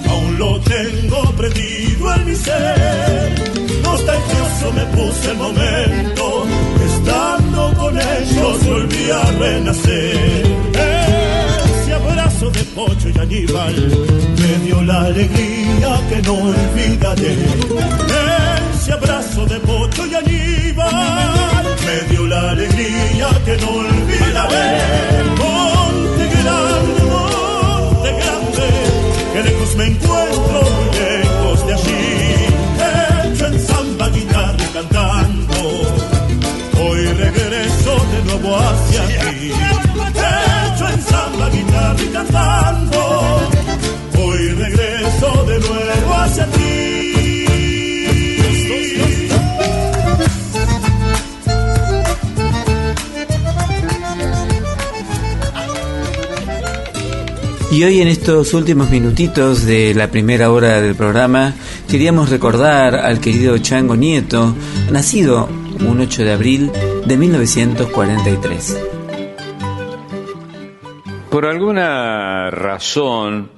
aún lo tengo prendido en mi ser. Nostalgioso me puse el momento, estando con ellos volví a renacer. Abrazo de Pocho y Aníbal me dio la alegría que no olvidaré. Ese abrazo de Pocho y Aníbal me dio la alegría que no olvidaré. Monte grande, que lejos me encuentro, muy lejos de allí. Hecho en samba, guitarra y cantando, hoy regreso de nuevo hacia ti. Hecho en samba, guitarra y cantando, hoy regreso de nuevo hacia ti. Y hoy, en estos últimos minutitos de la primera hora del programa, queríamos recordar al querido Chango Nieto, nacido un 8 de abril de 1943. Por alguna razón,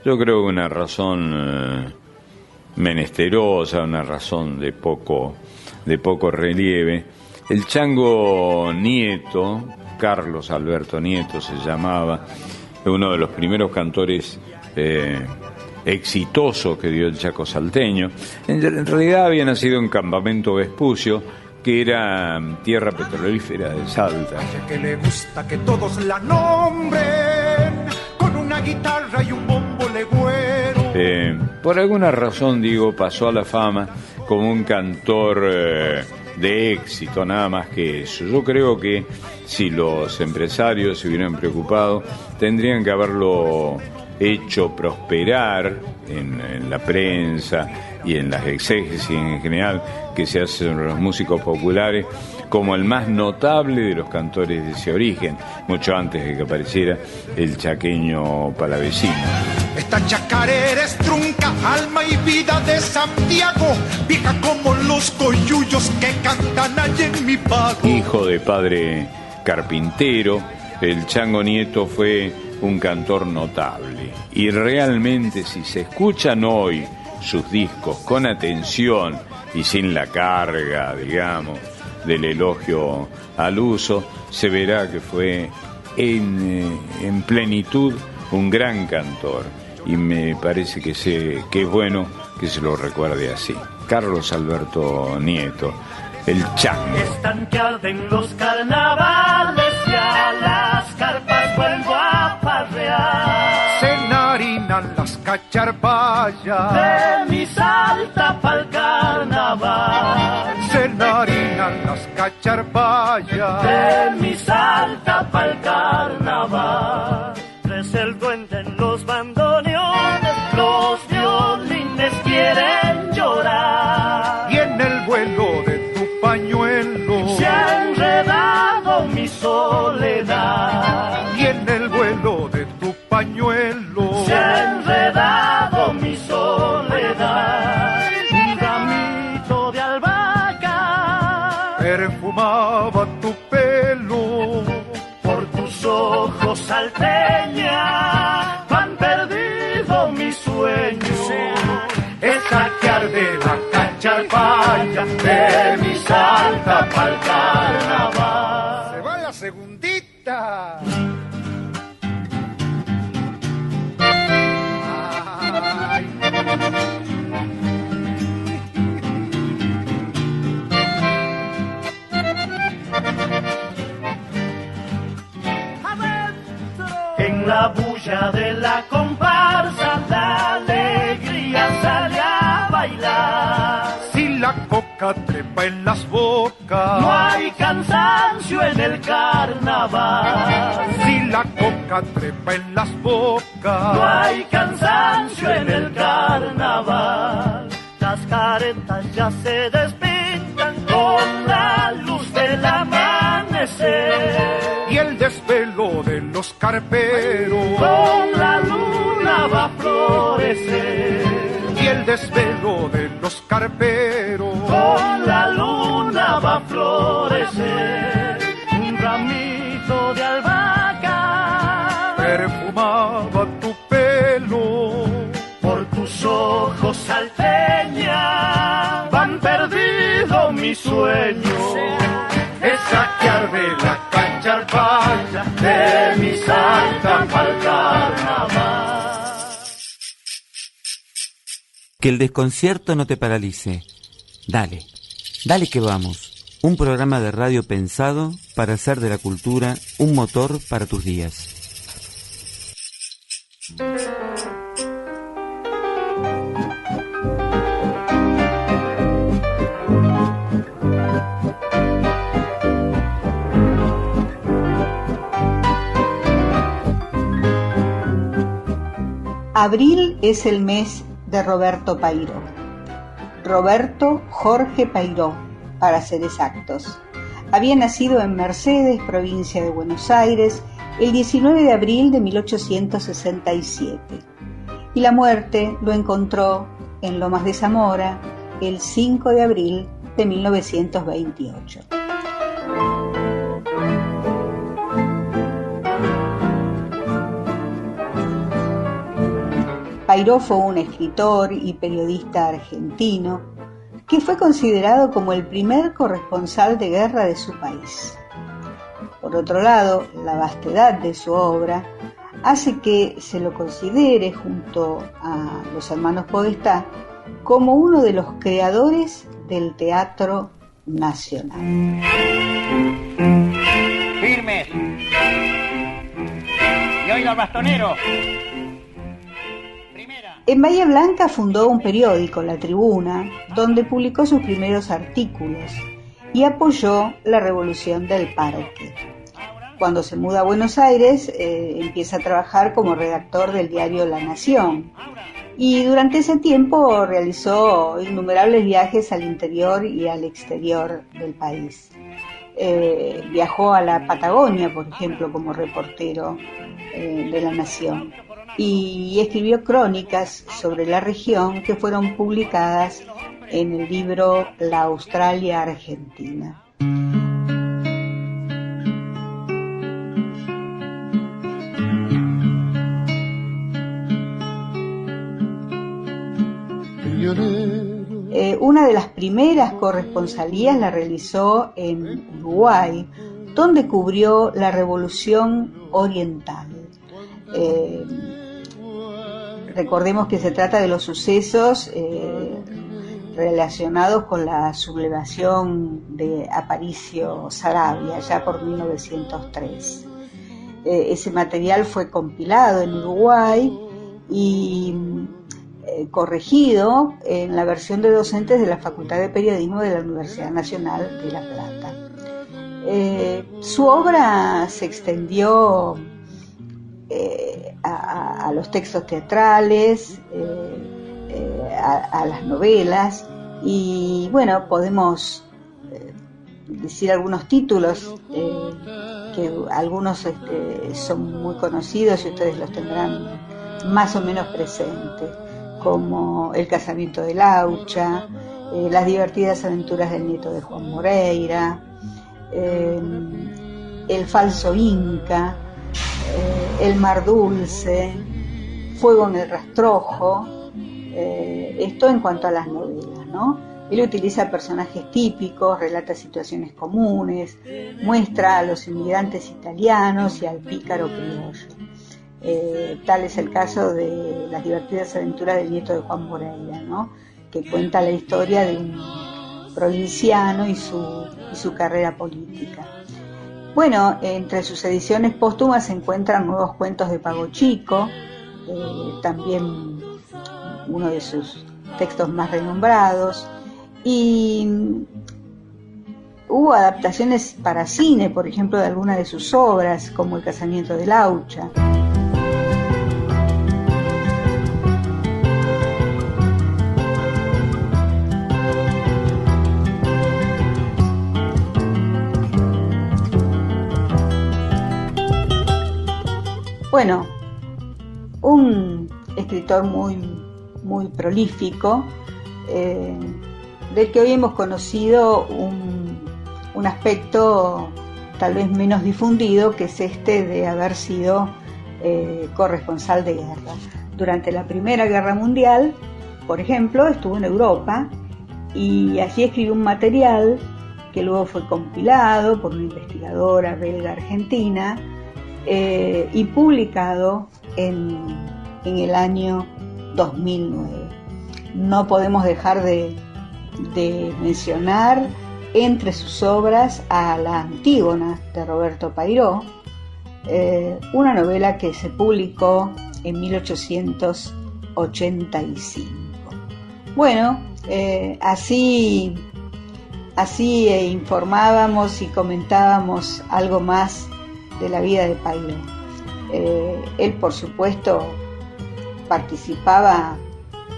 yo creo que una razón menesterosa, una razón de poco relieve, el Chango Nieto, Carlos Alberto Nieto se llamaba, uno de los primeros cantores exitosos que dio el Chaco salteño. En realidad había nacido en Campamento Vespucio, que era tierra petrolífera de Salta. Que le gusta que todos la nombren, con una guitarra y un bombo legüero. Por alguna razón, digo, pasó a la fama como un cantor de éxito, nada más que eso. Yo creo que si los empresarios se hubieran preocupado, tendrían que haberlo hecho prosperar en la prensa y en las exégesis en general que se hacen sobre los músicos populares, como el más notable de los cantores de ese origen, mucho antes de que apareciera el chaqueño palavecino. Esta chacarera es trunca, alma y vida de Santiago, vieja como los coyullos que cantan allí en mi pago. Hijo de padre carpintero, el Chango Nieto fue un cantor notable. Y realmente, si se escuchan hoy sus discos con atención y sin la carga, digamos, del elogio al uso, se verá que fue en plenitud un gran cantor. Y me parece que es bueno que se lo recuerde así. Carlos Alberto Nieto, el Chango. Están que arden los carnavales y a las carpas vuelvo a parrear. Se enharinan las cacharbayas De mi Salta pa'l carnaval. Se enharinan las cacharbayas De mi Salta pa'l carnaval. Es el duende en los bandoneones, los violines quieren llorar. Y en el vuelo de tu pañuelo se ha enredado mi soledad. Y en el vuelo de tu pañuelo se ha enredado mi soledad. Un ramito de albahaca perfumaba tu pelo. Por tus ojos salteña han perdido mi sueño. Es saquear de la cacharpaya de mi Salta pa'l carnaval. Se va la segundita. En la bulla de la comparsa la alegría sale a bailar. Si la coca trepa en las bocas no hay cansancio en el carnaval. Si la coca trepa en las bocas no hay cansancio en el carnaval. Las caretas ya se despintan con la luz del amanecer. Y el desvelo de los carperos con la luna va a florecer. Y el desvelo de los carperos con la luna va a florecer. Un ramito de albahaca perfumaba tu pelo. Por tus ojos salteña van perdido mi sueño. Es saquear de la cacharpaya de mi Salta pa'l carnaval. Que el desconcierto no te paralice. Dale, dale que vamos. Un programa de radio pensado para hacer de la cultura un motor para tus días. Abril es el mes de Roberto Pairó. Roberto Jorge Pairó, para ser exactos. Había nacido en Mercedes, provincia de Buenos Aires, el 19 de abril de 1867. Y la muerte lo encontró en Lomas de Zamora el 5 de abril de 1928. Pairó fue un escritor y periodista argentino que fue considerado como el primer corresponsal de guerra de su país. Por otro lado, la vastedad de su obra hace que se lo considere, junto a los hermanos Podestá, como uno de los creadores del teatro nacional. Firmes. Y oiga el bastonero. En Bahía Blanca fundó un periódico, La Tribuna, donde publicó sus primeros artículos y apoyó la Revolución del Parque. Cuando se muda a Buenos Aires, empieza a trabajar como redactor del diario La Nación. Y durante ese tiempo realizó innumerables viajes al interior y al exterior del país. Viajó a la Patagonia, por ejemplo, como reportero de La Nación. Y escribió crónicas sobre la región que fueron publicadas en el libro La Australia Argentina. Una de las primeras corresponsalías la realizó en Uruguay, donde cubrió la Revolución Oriental. Recordemos que se trata de los sucesos relacionados con la sublevación de Aparicio Saravia, ya por 1903. Ese material fue compilado en Uruguay y corregido en la versión de docentes de la Facultad de Periodismo de la Universidad Nacional de La Plata. Su obra se extendió a los textos teatrales, a las novelas, y bueno, podemos decir algunos títulos que algunos son muy conocidos y ustedes los tendrán más o menos presentes, como El casamiento de Laucha, Las divertidas aventuras del nieto de Juan Moreira, El falso Inca, El mar dulce, Fuego en el rastrojo. Esto en cuanto a las novelas, ¿no? Él utiliza personajes típicos, relata situaciones comunes, muestra a los inmigrantes italianos y al pícaro criollo. Tal es el caso de Las divertidas aventuras del nieto de Juan Moreira, ¿no? Que cuenta la historia de un provinciano y su carrera política. Bueno, entre sus ediciones póstumas se encuentran Nuevos cuentos de Pago Chico, también uno de sus textos más renombrados, y hubo adaptaciones para cine, por ejemplo, de algunas de sus obras, como El casamiento de Laucha. Bueno, un escritor muy prolífico, del que hoy hemos conocido un aspecto tal vez menos difundido, que es este de haber sido corresponsal de guerra. Durante la Primera Guerra Mundial, por ejemplo, estuvo en Europa y allí escribió un material que luego fue compilado por una investigadora belga argentina y publicado en el año 2009. No podemos dejar de mencionar entre sus obras a La Antígona de Roberto Pairó, una novela que se publicó en 1885. Bueno, así informábamos y comentábamos algo más de la vida de Pairó. Él, por supuesto, participaba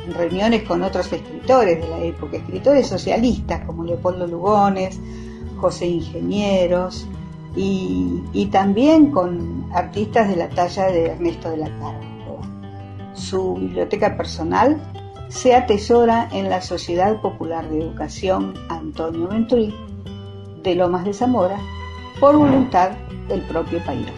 en reuniones con otros escritores de la época, escritores socialistas como Leopoldo Lugones, José Ingenieros, y también con artistas de la talla de Ernesto de la Cárcova. Su biblioteca personal se atesora en la Sociedad Popular de Educación Antonio Venturi de Lomas de Zamora, por voluntad del propio Pairó.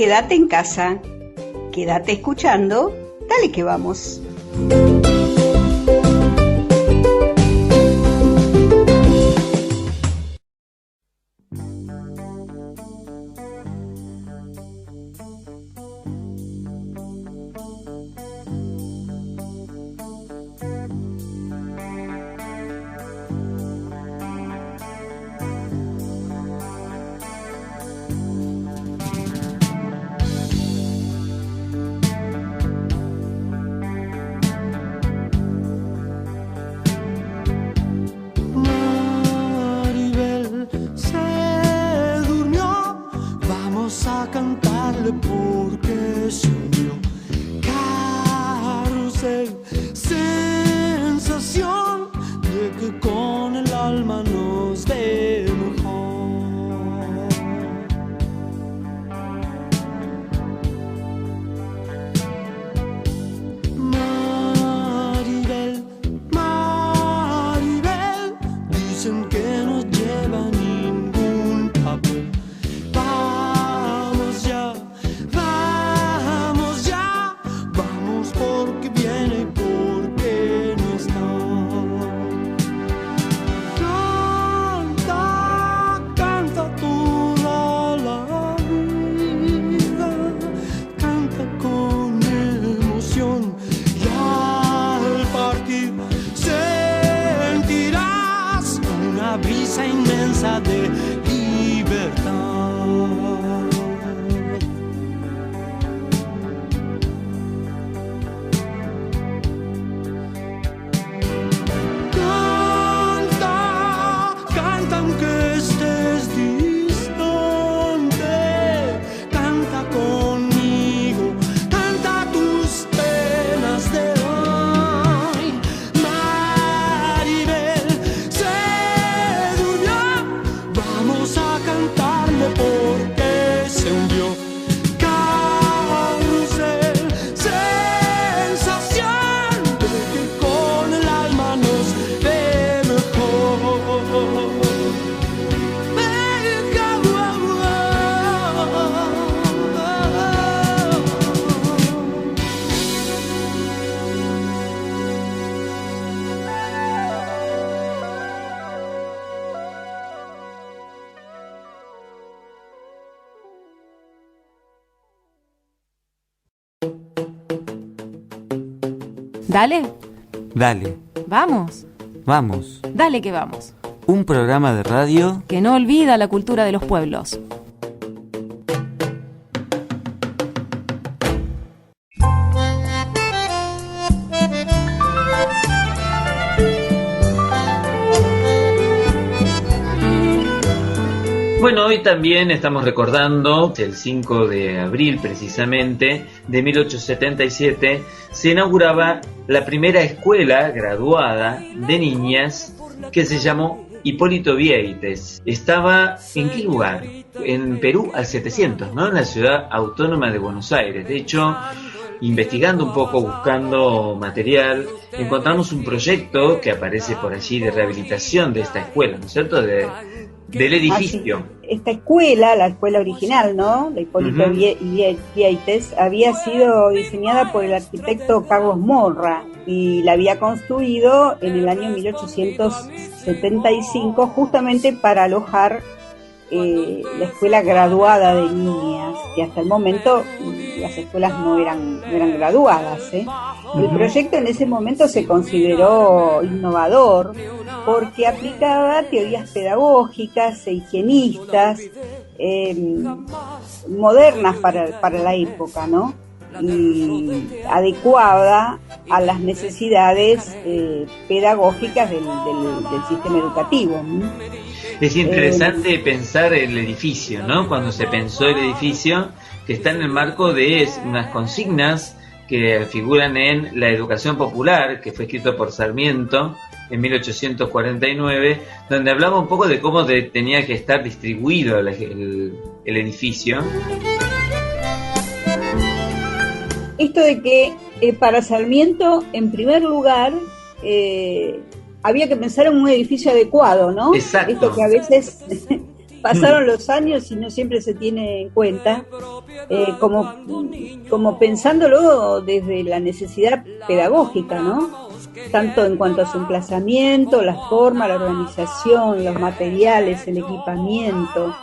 quédate en casa, quédate escuchando, dale que vamos. Dale. Dale. Vamos. Vamos. Dale que vamos. Un programa de radio que no olvida la cultura de los pueblos. Bueno, hoy también estamos recordando el 5 de abril precisamente de 1877 se inauguraba la primera escuela graduada de niñas que se llamó Hipólito Vieites. Estaba ¿en qué lugar? En Perú al 700, ¿no? En la ciudad autónoma de Buenos Aires. De hecho, investigando un poco, buscando material, encontramos un proyecto que aparece por allí de rehabilitación de esta escuela, ¿no es cierto? Del edificio. Esta escuela, la escuela original, ¿no? De Hipólito Vieites, había sido diseñada por el arquitecto Carlos Morra y la había construido en el año 1875 justamente para alojar la escuela graduada de niñas, que hasta el momento las escuelas no eran graduadas, ¿eh? El proyecto en ese momento se consideró innovador porque aplicaba teorías pedagógicas e higienistas modernas para la época, ¿no? Y adecuada a las necesidades pedagógicas del sistema educativo, ¿no? Es interesante pensar el edificio, ¿no? Cuando se pensó el edificio, que está en el marco de unas consignas que figuran en La Educación Popular, que fue escrito por Sarmiento en 1849, donde hablaba un poco de cómo tenía que estar distribuido el edificio. Esto de que para Sarmiento, en primer lugar, había que pensar en un edificio adecuado, ¿no? Exacto. Esto que a veces pasaron los años y no siempre se tiene en cuenta. como pensándolo desde la necesidad pedagógica, ¿no? Tanto en cuanto a su emplazamiento, la forma, la organización, los materiales, el equipamiento.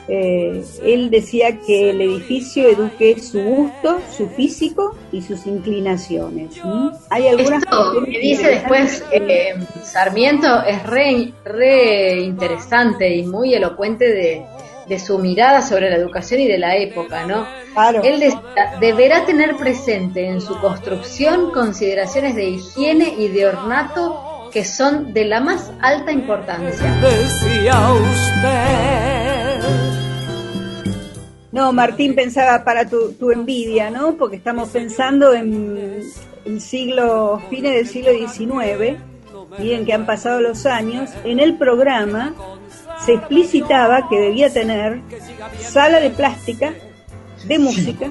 Él decía que el edificio eduque su gusto, su físico y sus inclinaciones. Hay algunas esto que dice después Sarmiento es re interesante y muy elocuente de su mirada sobre la educación y de la época, ¿no? Claro. Él decía, deberá tener presente en su construcción consideraciones de higiene y de ornato que son de la más alta importancia. Decía usted. No, Martín pensaba para tu envidia, ¿no? Porque estamos pensando en el fines del siglo XIX, miren que han pasado los años. En el programa se explicitaba que debía tener sala de plástica, de música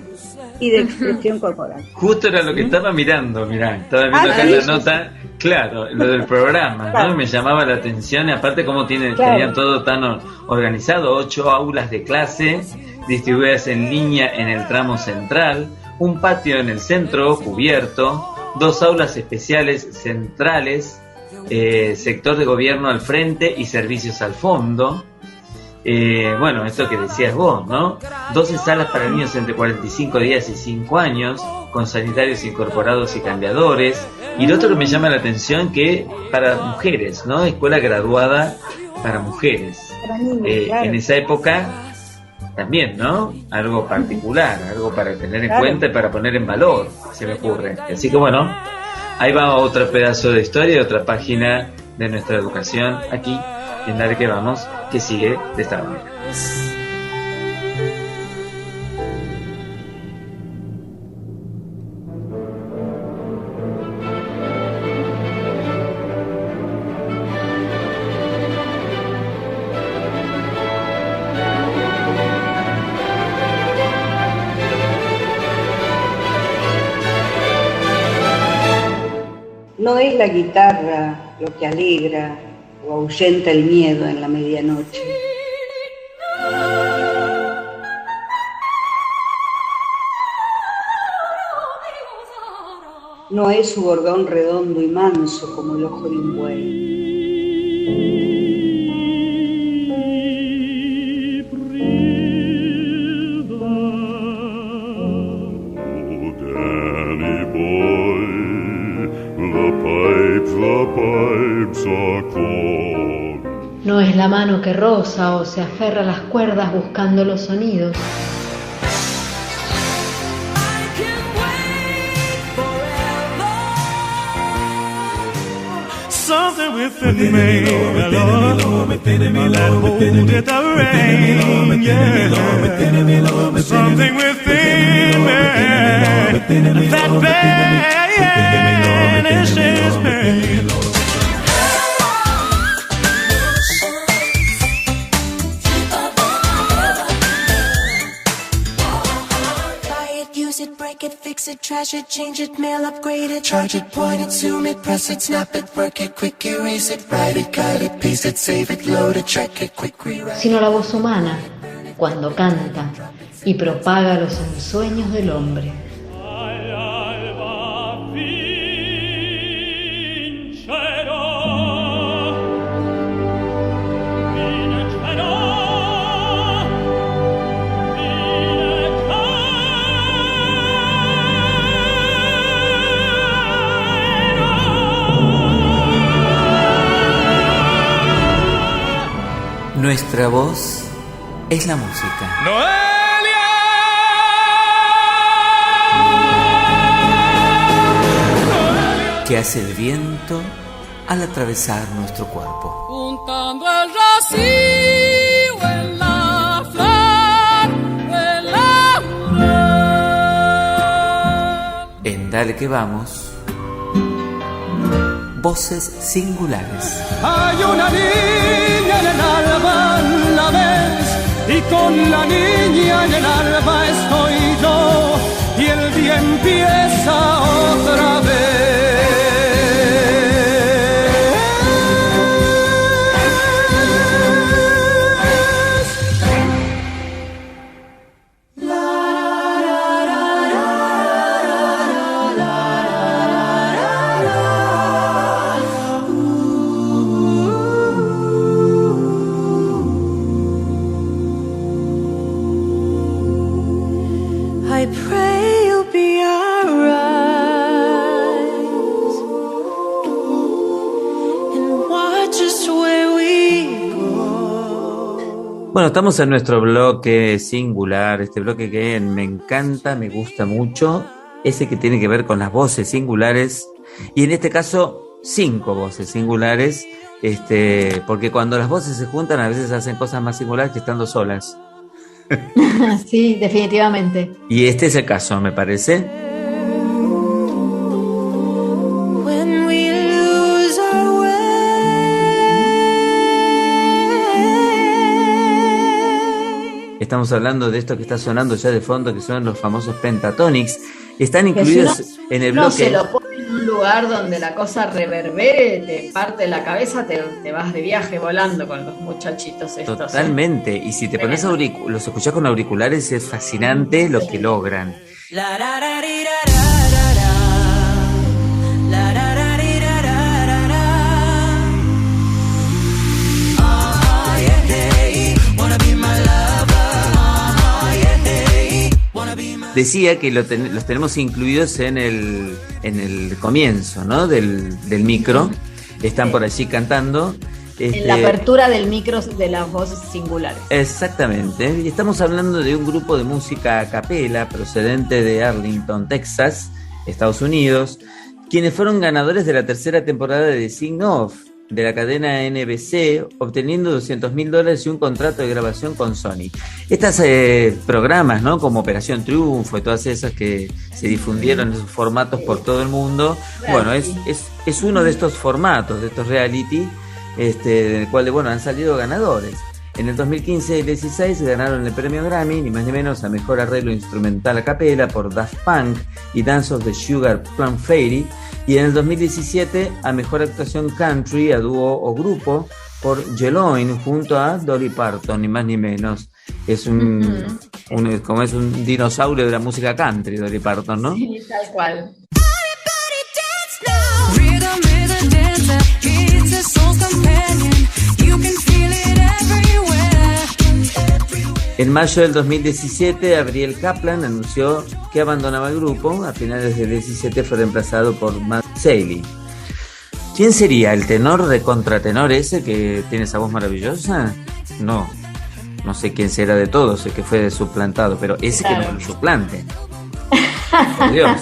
y de expresión corporal. Justo era lo que estaba mirando, estaba viendo acá la nota, claro, lo del programa, ¿no? Me llamaba la atención, y aparte cómo tenían todo tan organizado, 8 aulas de clase distribuidas en línea en el tramo central, un patio en el centro cubierto, 2 aulas especiales centrales, sector de gobierno al frente y servicios al fondo. Bueno, esto que decías vos, ¿no? 12 salas para niños entre 45 días y 5 años, con sanitarios incorporados y cambiadores. Y lo otro que me llama la atención, que para mujeres, ¿no? Escuela graduada para mujeres. Para niños, claro. En esa época también, ¿no? Algo particular, algo para tener en cuenta y para poner en valor, se me ocurre. Así que bueno, ahí va otro pedazo de historia, otra página de nuestra educación aquí en Dale que Vamos, que sigue de esta manera. No es la guitarra lo que alegra o ahuyenta el miedo en la medianoche. No es su bordón redondo y manso como el ojo de un buey. No es la mano que roza o se aferra a las cuerdas buscando los sonidos. Something within me, Lord, that hold it the rain, yeah. Something within me that banishes me. Fix it, trash it, change it, mail, upgrade it, charge it, point it, zoom it, press it, snap it, work it, quick erase it, write it, cut it, paste it, save it, load it, check it, quick rewrite. Sino la voz humana, cuando canta y propaga los ensueños del hombre. Nuestra voz es la música. ¡Noelia! Que hace el viento al atravesar nuestro cuerpo. Juntando el rocío en la flor, en la laurel. En Dale que Vamos, voces singulares. Hay una niña en el alba, la ves, y con la niña en el alba estoy yo, y el día empieza otra vez. I pray you'll be our eyes and watch us where we go. Bueno, estamos en nuestro bloque singular, este bloque que me encanta, me gusta mucho, ese que tiene que ver con las voces singulares, y en este caso 5 voces singulares, porque cuando las voces se juntan a veces hacen cosas más singulares que estando solas. Sí, definitivamente. Y este es el caso, me parece. When we lose our way. Estamos hablando de esto que está sonando ya de fondo, que son los famosos Pentatonix. Están incluidos en el bloque. No se lo pone en un lugar donde la cosa reverbere, te parte la cabeza, te vas de viaje volando con los muchachitos estos. Totalmente. Y si te pones los escuchás con auriculares, es fascinante lo que logran. La ra ra ri, ra ra ra ra. La ra ra ri, ra ra ra ra. Yeah, hey, wanna be my lover. Yeah, hey, wanna be my... Decía que los tenemos incluidos en el comienzo, ¿no? del micro. Están por allí cantando. En la apertura del micro de las voces singulares. Exactamente. Y estamos hablando de un grupo de música a capela procedente de Arlington, Texas, Estados Unidos, quienes fueron ganadores de la tercera temporada de Sing Off de la cadena NBC, obteniendo $200,000 y un contrato de grabación con Sony. Estos programas, ¿no? Como Operación Triunfo y todas esas que se difundieron en esos formatos por todo el mundo. Bueno, es uno de estos formatos, de estos reality, del cual, bueno, han salido ganadores. En el 2015 y 2016 ganaron el premio Grammy, ni más ni menos, a mejor arreglo instrumental a capela por Daft Punk y Dance of the Sugar Plum Fairy, y en el 2017 a mejor actuación country a dúo o grupo por Jeloin junto a Dolly Parton, ni más ni menos. Es como es un dinosaurio de la música country, Dolly Parton, ¿no? Sí, tal cual. En mayo del 2017, Abriel Kaplan anunció que abandonaba el grupo. A finales del 2017 fue reemplazado por Matt Saley. ¿Quién sería el tenor de contratenor ese que tiene esa voz maravillosa? No sé quién será de todos, el que fue suplantado, pero ese claro. Que no lo suplante. Por Dios.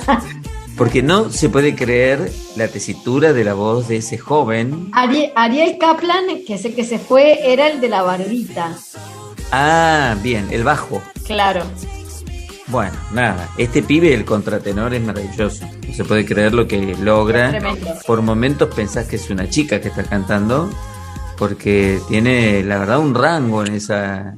Porque no se puede creer la tesitura de la voz de ese joven. Ariel Kaplan, que es el que se fue, era el de la barbita. Ah, bien, el bajo. Claro. Bueno, nada, este pibe, el contratenor, es maravilloso. No se puede creer lo que logra. Por momentos pensás que es una chica que está cantando, porque tiene, la verdad, un rango en esa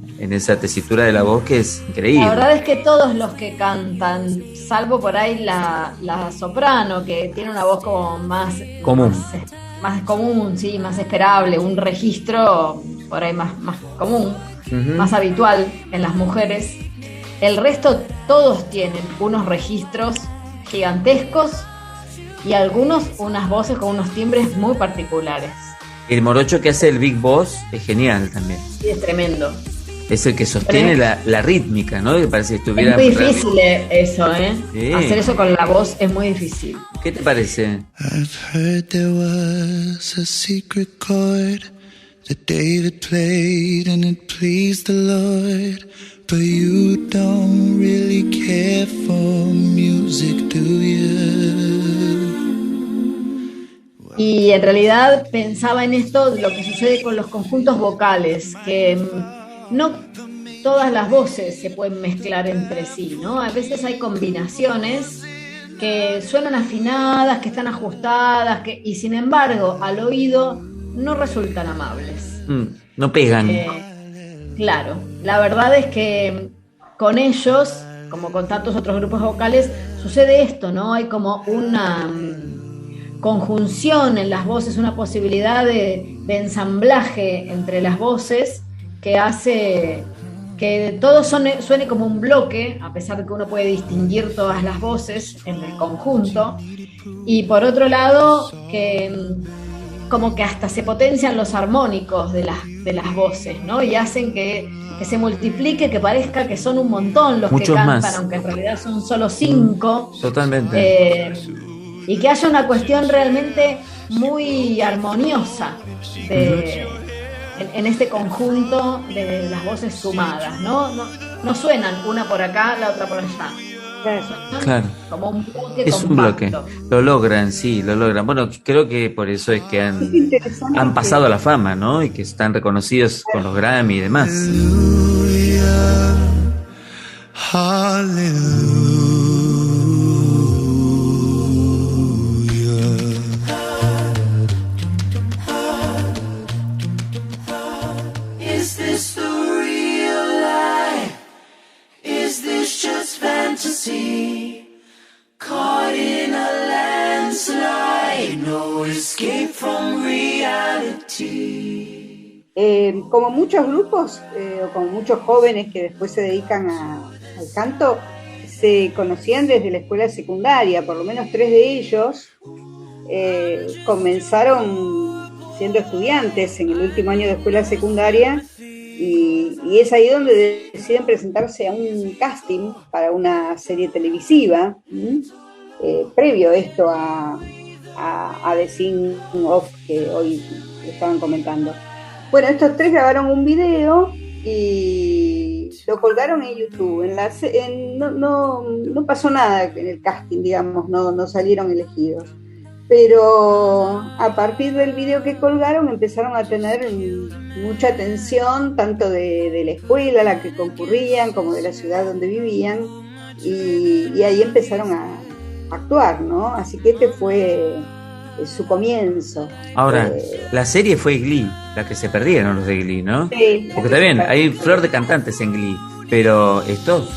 tesitura de la voz que es increíble. La verdad es que todos los que cantan, salvo por ahí la soprano, que tiene una voz como más común, sí, más esperable, un registro por ahí más común. Más habitual en las mujeres. El resto todos tienen unos registros gigantescos y algunos unas voces con unos timbres muy particulares. El morocho que hace el Big Boss es genial también. Sí, es tremendo. Es el que sostiene la rítmica, ¿no? Que parece que estuviera... Es muy difícil eso, ¿eh? Sí. Hacer eso con la voz es muy difícil. ¿Qué te parece? I've heard there was a secret chord that David played and it pleased the Lord, but you don't really care for music, do you? Y en realidad pensaba en esto, lo que sucede con los conjuntos vocales, que no todas las voces se pueden mezclar entre sí, ¿no? A veces hay combinaciones que suenan afinadas, que están ajustadas, y sin embargo al oído no resultan amables. No pegan. Claro, la verdad es que con ellos, como con tantos otros grupos vocales, sucede esto, ¿no? Hay como una conjunción en las voces, una posibilidad de ensamblaje entre las voces que hace que todo suene como un bloque, a pesar de que uno puede distinguir todas las voces en el conjunto, y por otro lado que como que hasta se potencian los armónicos de las voces, ¿no? Y hacen que se multiplique, que parezca que son un montón los Muchos que cantan, más. aunque en realidad son solo 5. Totalmente. Y que haya una cuestión realmente muy armoniosa en este conjunto de las voces sumadas, ¿no? No suenan una por acá, la otra por allá. Claro. Como un bloque Es un bloque. compacto. Lo logran. Bueno, creo que por eso es que han pasado a la fama, ¿no? Y que están reconocidos con los Grammy y demás. Is this the real life? Is this just fantasy? Caught in a landslide, no escape from reality. Como muchos grupos, o como muchos jóvenes que después se dedican al canto, se conocían desde la escuela secundaria. Por lo menos 3 de ellos comenzaron siendo estudiantes en el último año de escuela secundaria, y es ahí donde deciden presentarse a un casting para una serie televisiva, previo esto a The Sing Off que hoy estaban comentando. Bueno, estos 3 grabaron un video y lo colgaron en YouTube. No pasó nada en el casting, digamos, no salieron elegidos. Pero a partir del video que colgaron empezaron a tener mucha atención, tanto de la escuela a la que concurrían como de la ciudad donde vivían, y ahí empezaron a actuar, ¿no? Así que este fue su comienzo. Ahora, la serie fue Glee, la que se perdieron los de Glee, ¿no? Sí. Porque está bien, hay flor de cantantes en Glee, pero estos,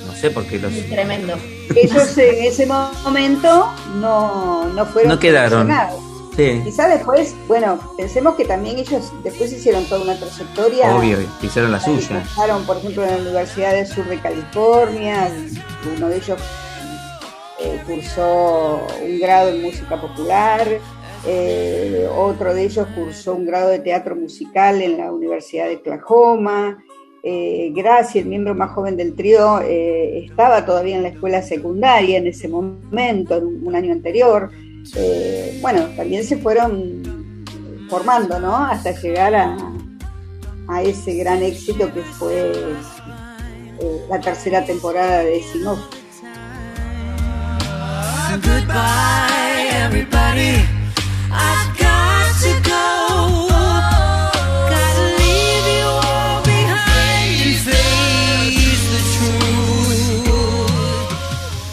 no sé por qué los... Tremendo. Ellos en ese momento no fueron No quedaron. seleccionados. Sí, Quizás después, bueno, pensemos que también ellos después hicieron toda una trayectoria. obvio, hicieron la suya. Pasaron, por ejemplo, en la Universidad del Sur de California. Uno de ellos cursó un grado en música popular, otro de ellos cursó un grado de teatro musical en la Universidad de Oklahoma. Gracie, el miembro más joven del trío, estaba todavía en la escuela secundaria en ese momento, en un año anterior. Bueno, también se fueron formando, ¿no? Hasta llegar a ese gran éxito que fue la tercera temporada de Sing Off. Goodbye, everybody. I've got to go. Gotta leave you all behind and face the truth.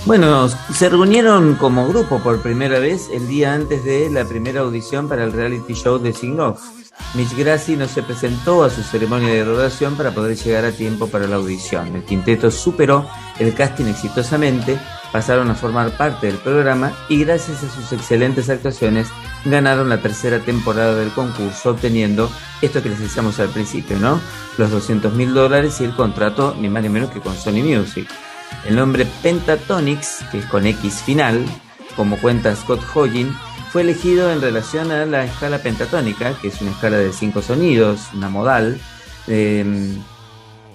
Bueno, se reunieron como grupo por primera vez el día antes de la primera audición para el reality show de Sing Off. Miss Gracie no se presentó a su ceremonia de graduación para poder llegar a tiempo para la audición. El quinteto superó el casting exitosamente, pasaron a formar parte del programa y gracias a sus excelentes actuaciones ganaron la tercera temporada del concurso, obteniendo esto que les decíamos al principio, ¿no? Los $200,000 y el contrato ni más ni menos que con Sony Music. El nombre Pentatonix, que es con X final, como cuenta Scott Hoggin, fue elegido en relación a la escala pentatónica, que es una escala de 5 sonidos, una modal. En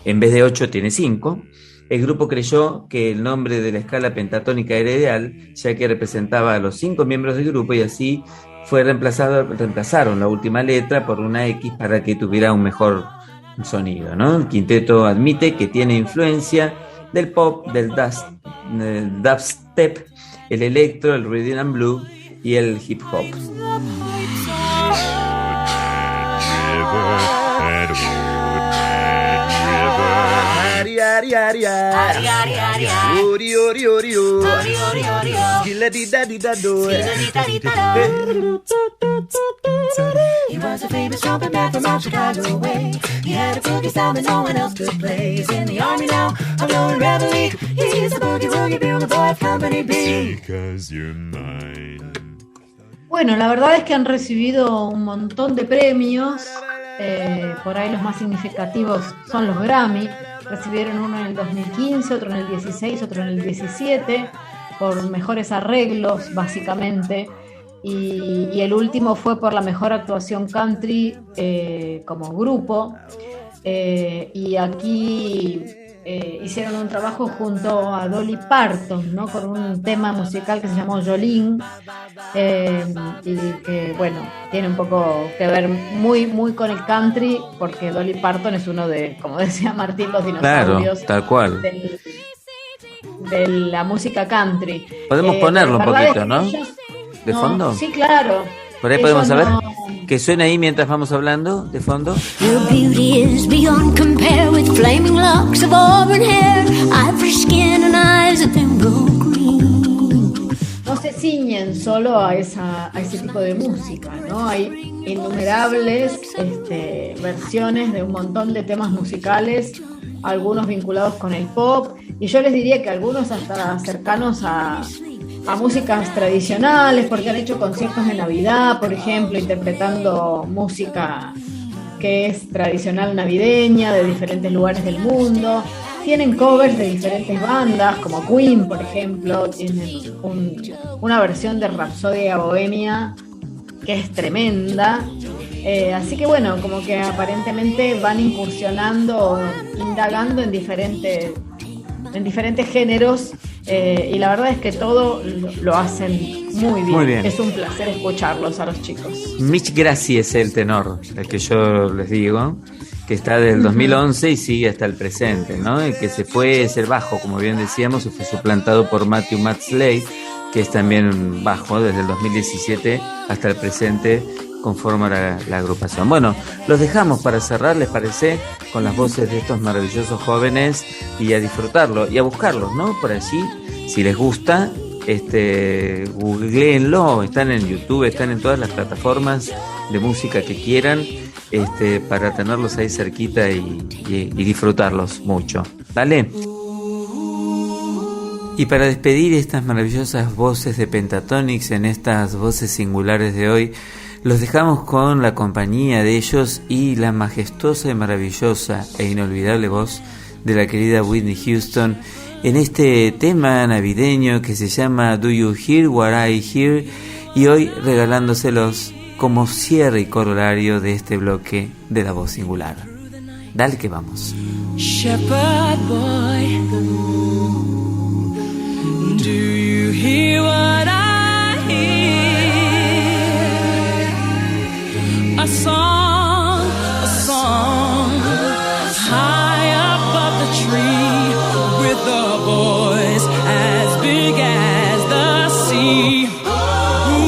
vez de 8 tiene 5. El grupo creyó que el nombre de la escala pentatónica era ideal, ya que representaba a los 5 miembros del grupo, y así reemplazaron la última letra por una X para que tuviera un mejor sonido, ¿no? El quinteto admite que tiene influencia del pop, del dubstep, el electro, el rhythm and blues y el hip hop. He was a famous trumpet man from out Chicago way. He had a boogie style that no one else could play. He's in the army now, a blowing reveille. He's a boogie woogie bugle boy of Company B. Because you're mine. Bueno, la verdad es que han recibido un montón de premios. Por ahí los más significativos son los Grammy. Recibieron uno en el 2015, otro en el 16, otro en el 17, por mejores arreglos, básicamente. y el último fue por la mejor actuación country como grupo. Y aquí hicieron un trabajo junto a Dolly Parton, ¿no? Con un tema musical que se llamó Jolene, y que, bueno, tiene un poco que ver muy, muy con el country, porque Dolly Parton es uno de, como decía Martín, los dinosaurios. Claro, tal cual. De la música country. Podemos ponerlo un poquito, ¿no? Ellos, ¿De fondo? Sí, claro. Por ahí podemos saber que suena ahí mientras vamos hablando, de fondo. Your beauty is beyond compare, with flaming locks of auburn hair, ivory skin and eyes of emerald green. No se ciñen solo a ese tipo de música, ¿no? Hay innumerables versiones de un montón de temas musicales, algunos vinculados con el pop, y yo les diría que algunos hasta cercanos a músicas tradicionales, porque han hecho conciertos de Navidad, por ejemplo, interpretando música que es tradicional navideña de diferentes lugares del mundo. Tienen covers de diferentes bandas, como Queen, por ejemplo, tienen una versión de Rapsodia Bohemia que es tremenda. Así que bueno, como que aparentemente van incursionando, indagando en diferentes géneros, y la verdad es que todo lo hacen muy bien. Muy bien. Es un placer escucharlos a los chicos. Mitch Grassi es el tenor, el que yo les digo, que está del 2011 y sigue hasta el presente, ¿no? El que se fue es el bajo, como bien decíamos, y fue suplantado por Matthew Slade, que es también un bajo desde el 2017 hasta el presente, conforma la agrupación. Bueno, los dejamos para cerrar, ¿les parece? Con las voces de estos maravillosos jóvenes, y a disfrutarlo y a buscarlos, ¿no? Por allí, si les gusta, googleenlo, están en YouTube, están en todas las plataformas de música que quieran, para tenerlos ahí cerquita y disfrutarlos mucho. ¿Vale? Y para despedir estas maravillosas voces de Pentatonix en estas voces singulares de hoy, los dejamos con la compañía de ellos y la majestuosa y maravillosa e inolvidable voz de la querida Whitney Houston en este tema navideño que se llama Do You Hear What I Hear, y hoy regalándoselos como cierre y corolario de este bloque de la voz singular. Dale que vamos. Shepherd boy, do you hear what I hear? A song high above the tree, with a voice as big as the sea.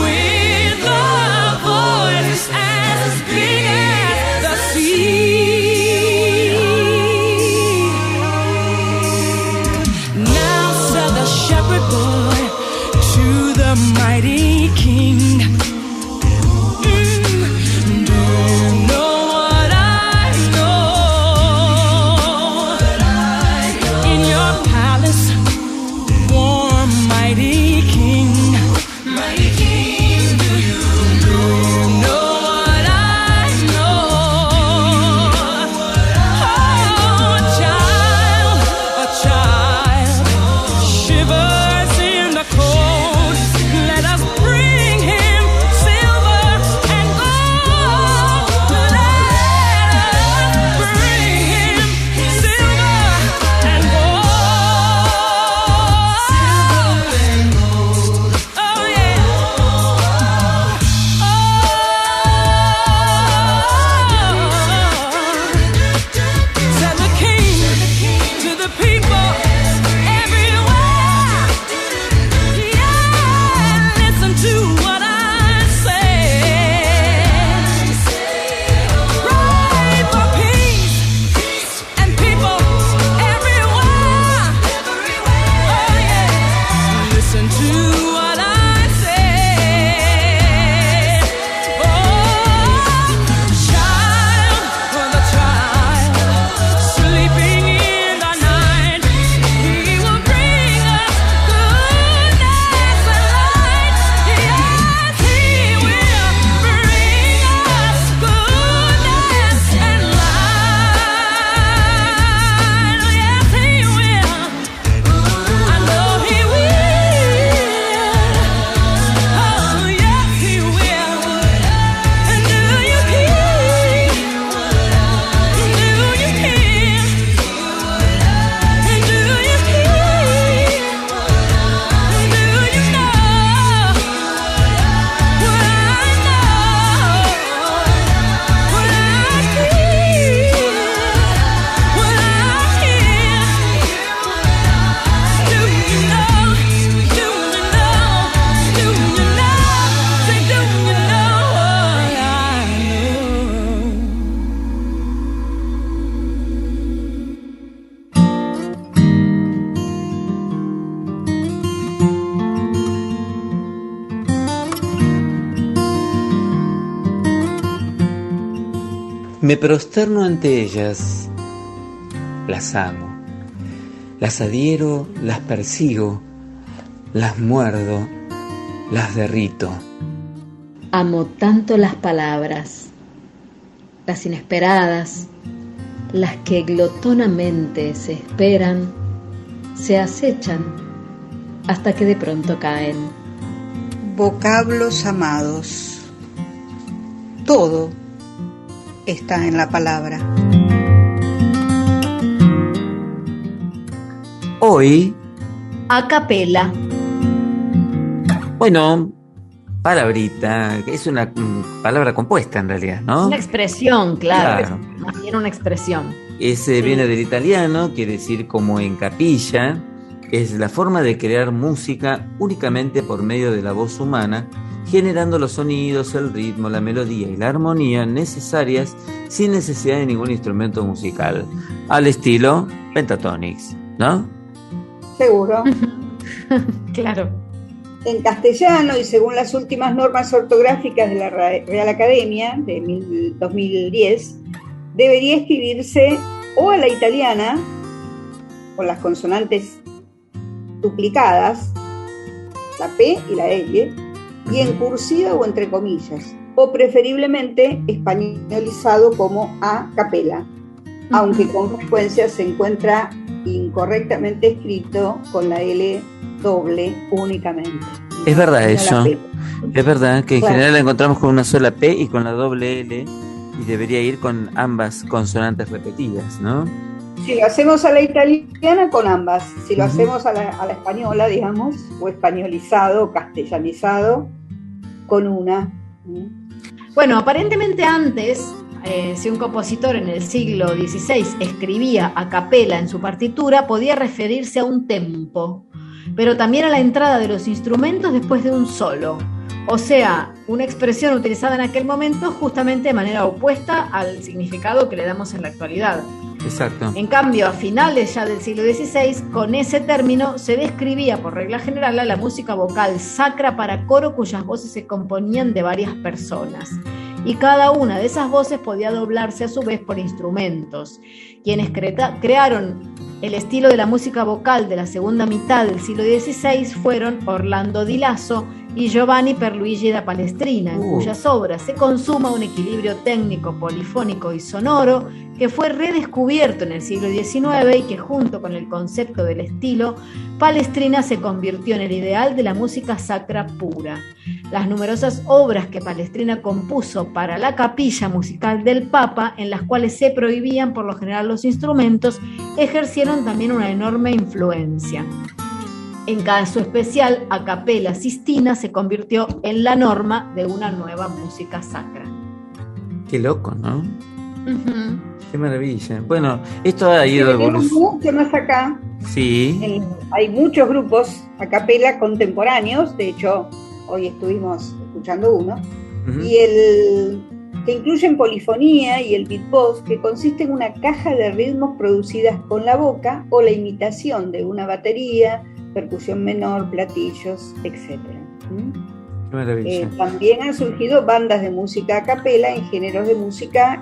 With a voice as big as the sea. Now said the shepherd boy to the mighty king, do you know what I know? In your palace, warm mighty king, do you know what I know? Oh, a child shivers in the cold. Let us bring him silver and gold. Let us bring him silver and gold. Oh yeah. Said the king to the people everywhere. Yeah, listen to what I say. Pray for peace and people everywhere. Oh yeah, listen to what I say. Oh, child, the child sleeping in the night, he will bring us goodness and light. Yes, he will bring us goodness and light. Yes, he will. I know he will. Me prosterno ante ellas, las amo, las adhiero, las persigo, las muerdo, las derrito. Amo tanto las palabras, las inesperadas, las que glotonamente se esperan, se acechan, hasta que de pronto caen. Vocablos amados. Todo está en la palabra. Hoy, a capela. Bueno, palabrita, es una palabra compuesta en realidad, ¿no? Una expresión, claro. Más bien una expresión. Viene del italiano, quiere decir como en capilla. Es la forma de crear música únicamente por medio de la voz humana, generando los sonidos, el ritmo, la melodía y la armonía necesarias sin necesidad de ningún instrumento musical, al estilo Pentatonix, ¿no? Seguro. Claro. En castellano, y según las últimas normas ortográficas de la Real Academia de 2010, debería escribirse o a la italiana, con las consonantes duplicadas, la P y la L, y en cursiva o entre comillas, o preferiblemente españolizado como a capela, aunque con frecuencia se encuentra incorrectamente escrito con la L doble únicamente. Es verdad eso, es verdad que en Claro. general la encontramos con una sola P y con la doble L, y debería ir con ambas consonantes repetidas, ¿no? Si lo hacemos a la italiana, con ambas. Si lo hacemos a la española, digamos, o españolizado, o castellanizado, con una. Bueno, aparentemente antes, si un compositor en el siglo XVI escribía a capela en su partitura, podía referirse a un tempo, pero también a la entrada de los instrumentos después de un solo. O sea, una expresión utilizada en aquel momento justamente de manera opuesta al significado que le damos en la actualidad. Exacto. En cambio, a finales ya del siglo XVI, con ese término se describía por regla general a la música vocal sacra para coro cuyas voces se componían de varias personas. Y cada una de esas voces podía doblarse a su vez por instrumentos. Quienes crearon el estilo de la música vocal de la segunda mitad del siglo XVI fueron Orlando Di Lasso y Giovanni Pierluigi da Palestrina, en cuyas obras se consuma un equilibrio técnico, polifónico y sonoro que fue redescubierto en el siglo XIX y que junto con el concepto del estilo, Palestrina se convirtió en el ideal de la música sacra pura. Las numerosas obras que Palestrina compuso para la capilla musical del Papa, en las cuales se prohibían por lo general los instrumentos, ejercieron también una enorme influencia. En caso especial, a capella Sistina se convirtió en la norma de una nueva música sacra. Qué loco, ¿no? Uh-huh. Qué maravilla. Bueno, esto ha ido evolucionando. Mucho más acá. Sí. Hay muchos grupos a capela contemporáneos, de hecho, hoy estuvimos escuchando uno, y el que incluyen polifonía y el beatbox, que consiste en una caja de ritmos producidas con la boca o la imitación de una batería, percusión menor, platillos, etc. Qué maravilla. También han surgido bandas de música a capela en géneros de música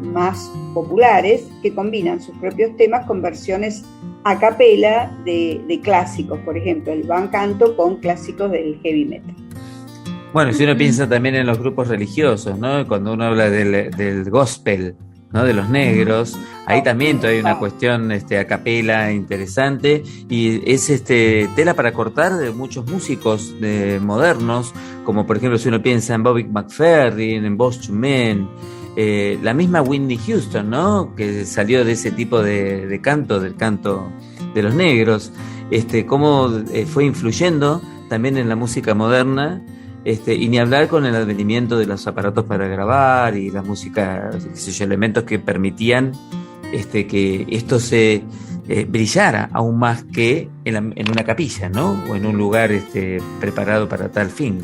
más populares que combinan sus propios temas con versiones a capela de clásicos, por ejemplo, el band canto con clásicos del heavy metal. Bueno, si uno piensa también en los grupos religiosos, ¿no? Cuando uno habla del gospel, ¿no? De los negros, ahí también hay una cuestión a capela interesante, y es tela para cortar de muchos músicos modernos, como por ejemplo si uno piensa en Bobby McFerrin, en Boyz II Men, la misma Whitney Houston, ¿no? Que salió de ese tipo de canto, del canto de los negros, cómo fue influyendo también en la música moderna. Y ni hablar con el advenimiento de los aparatos para grabar y la música, elementos que permitían que esto se brillara aún más que en una capilla, ¿no? O en un lugar preparado para tal fin.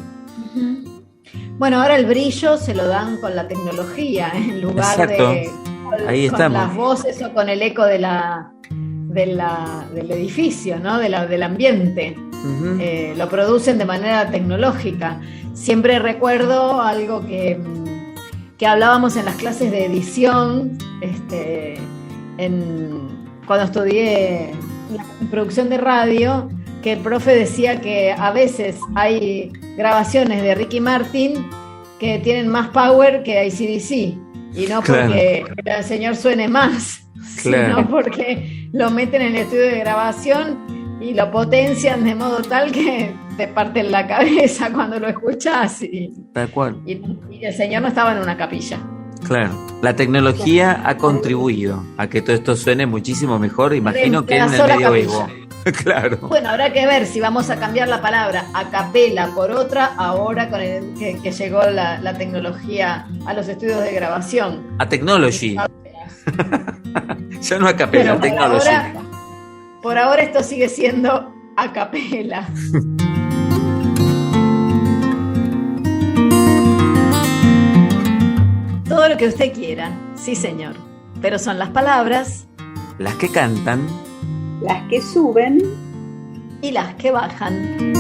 Bueno, ahora el brillo se lo dan con la tecnología, en lugar Exacto. Ahí con estamos. las voces o con el eco del edificio, ¿no? Del ambiente. Lo producen de manera tecnológica. Siempre recuerdo algo que que hablábamos en las clases de edición, cuando estudié la producción de radio, que el profe decía que a veces hay grabaciones de Ricky Martin que tienen más power que AC/DC, y no porque el señor suene más, sino porque lo meten en el estudio de grabación y lo potencian de modo tal que te parten la cabeza cuando lo escuchas. Tal cual. Y el señor no estaba en una capilla. Claro, la tecnología ha contribuido a que todo esto suene muchísimo mejor, imagino, que en el medioevo. Claro. Bueno, habrá que ver si vamos a cambiar la palabra a capela por otra ahora con que llegó la tecnología a los estudios de grabación. A technology. Ya no a capela, a technology. Por ahora esto sigue siendo a capela. Todo lo que usted quiera, sí señor. Pero son las palabras las que cantan, las que suben y las que bajan.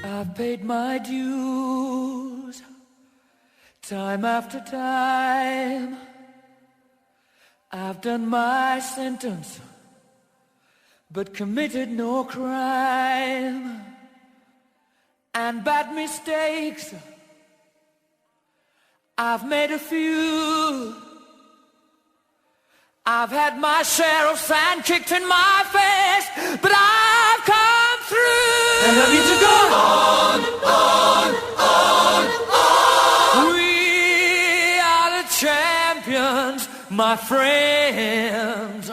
I paid my dues time after time. I've done my sentence but committed no crime. And bad mistakes I've made a few. I've had my share of sand kicked in my face, but I've come through. And I need to go on, on, on, on. We are the champions, my friends.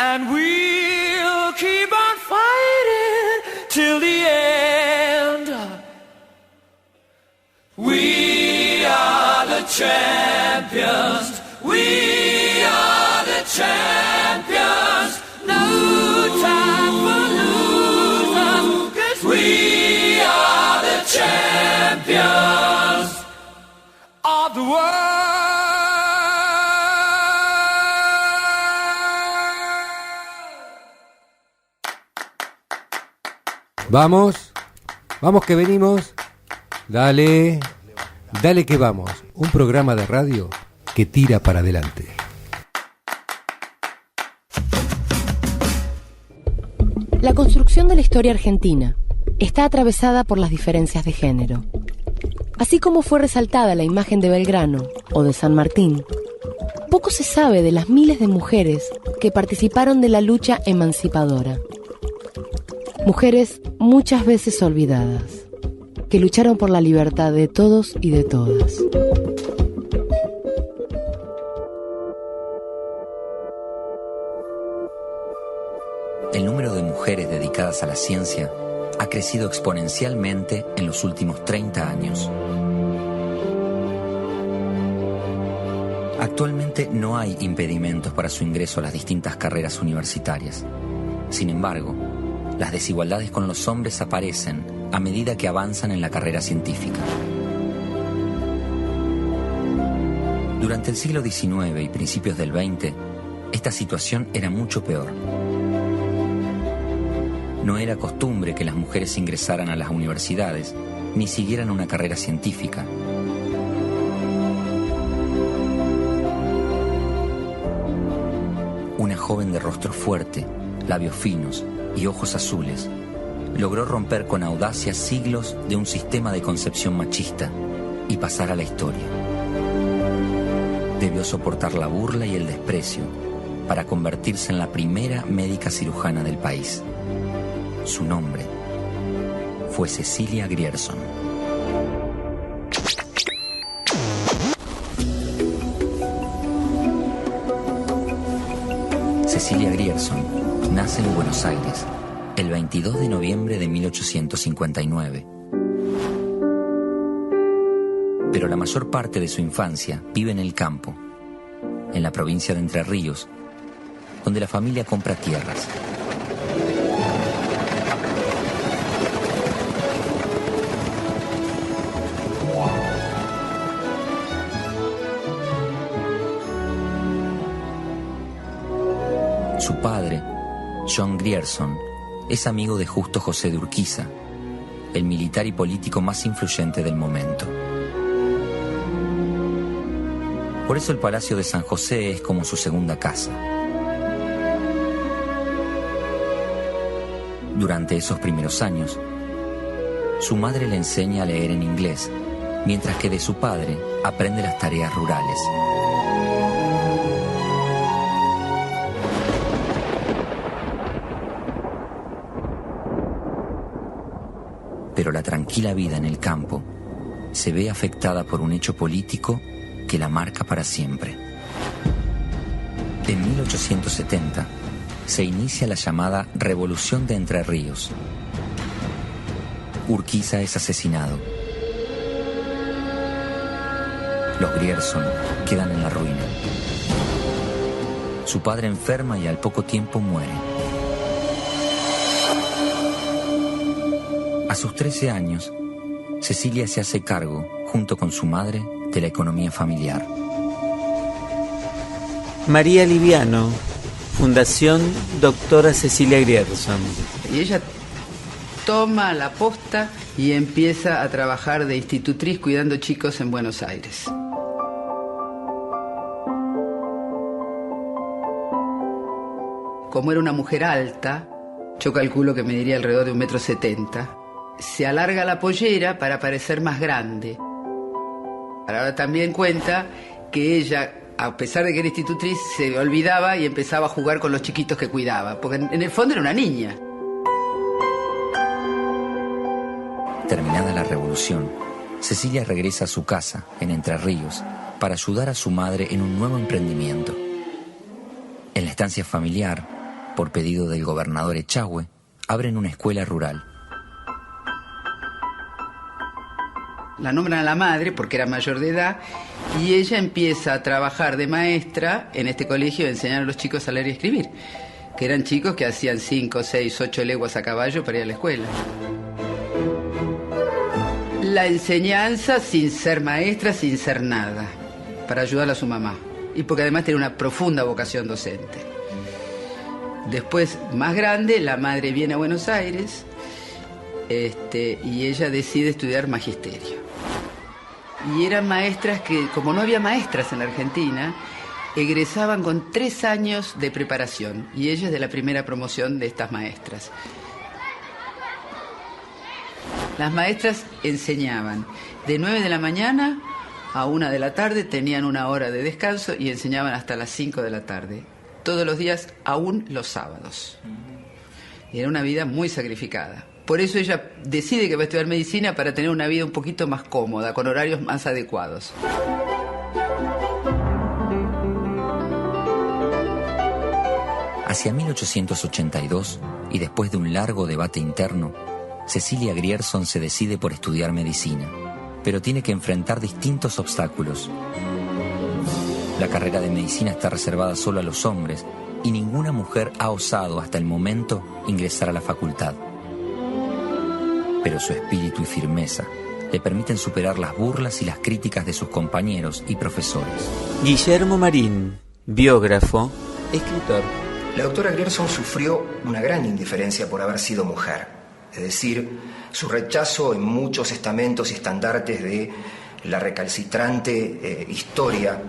And we'll keep on fighting till the end. We are the champions. We are the champions. No time for losers, 'cause we are the champions of the world. Vamos, vamos que venimos. Dale, dale que vamos. Un programa de radio que tira para adelante. La construcción de la historia argentina está atravesada por las diferencias de género. Así como fue resaltada la imagen de Belgrano o de San Martín, poco se sabe de las miles de mujeres que participaron de la lucha emancipadora. Mujeres muchas veces olvidadas, que lucharon por la libertad de todos y de todas. El número de mujeres dedicadas a la ciencia ha crecido exponencialmente en los últimos 30 años. Actualmente no hay impedimentos para su ingreso a las distintas carreras universitarias. Sin embargo, las desigualdades con los hombres aparecen a medida que avanzan en la carrera científica. Durante el siglo XIX y principios del XX, esta situación era mucho peor. No era costumbre que las mujeres ingresaran a las universidades ni siguieran una carrera científica. Una joven de rostro fuerte, labios finos y ojos azules logró romper con audacia siglos de un sistema de concepción machista y pasar a la historia. Debió soportar la burla y el desprecio para convertirse en la primera médica cirujana del país. Su nombre fue Cecilia Grierson. Cecilia Grierson nace en Buenos Aires el 22 de noviembre de 1859. Pero la mayor parte de su infancia vive en el campo, en la provincia de Entre Ríos, donde la familia compra tierras. Su padre, John Grierson, es amigo de Justo José de Urquiza, el militar y político más influyente del momento. Por eso el Palacio de San José es como su segunda casa. Durante esos primeros años, su madre le enseña a leer en inglés, mientras que de su padre aprende las tareas rurales. Pero la tranquila vida en el campo se ve afectada por un hecho político que la marca para siempre. En 1870 se inicia la llamada Revolución de Entre Ríos. Urquiza es asesinado. Los Grierson quedan en la ruina. Su padre enferma y al poco tiempo muere. A sus 13 años, Cecilia se hace cargo, junto con su madre, de la economía familiar. María Liviano, Fundación Doctora Cecilia Grierson. Y ella toma la posta y empieza a trabajar de institutriz cuidando chicos en Buenos Aires. Como era una mujer alta, yo calculo que mediría alrededor de 1,70 m, se alarga la pollera para parecer más grande. Ahora también cuenta que ella, a pesar de que era institutriz, se olvidaba y empezaba a jugar con los chiquitos que cuidaba, porque en el fondo era una niña. Terminada la revolución, Cecilia regresa a su casa, en Entre Ríos, para ayudar a su madre en un nuevo emprendimiento. En la estancia familiar, por pedido del gobernador Echagüe, abren una escuela rural. La nombran a la madre porque era mayor de edad y ella empieza a trabajar de maestra en este colegio y a enseñar a los chicos a leer y escribir, que eran chicos que hacían 5, 6, 8 leguas a caballo para ir a la escuela. La enseñanza sin ser maestra, sin ser nada, para ayudar a su mamá y porque además tenía una profunda vocación docente. Después, más grande, la madre viene a Buenos Aires y ella decide estudiar magisterio. Y eran maestras que, como no había maestras en la Argentina, egresaban con 3 años de preparación. Y ella es de la primera promoción de estas maestras. Las maestras enseñaban de 9 de la mañana a 1 de la tarde, tenían 1 hora de descanso y enseñaban hasta las 5 de la tarde. Todos los días, aún los sábados. Y era una vida muy sacrificada. Por eso ella decide que va a estudiar medicina para tener una vida un poquito más cómoda, con horarios más adecuados. Hacia 1882, y después de un largo debate interno, Cecilia Grierson se decide por estudiar medicina, pero tiene que enfrentar distintos obstáculos. La carrera de medicina está reservada solo a los hombres y ninguna mujer ha osado hasta el momento ingresar a la facultad. Pero su espíritu y firmeza le permiten superar las burlas y las críticas de sus compañeros y profesores. Guillermo Marín, biógrafo, escritor. La doctora Grierson sufrió una gran indiferencia por haber sido mujer, es decir, su rechazo en muchos estamentos y estandartes de la recalcitrante historia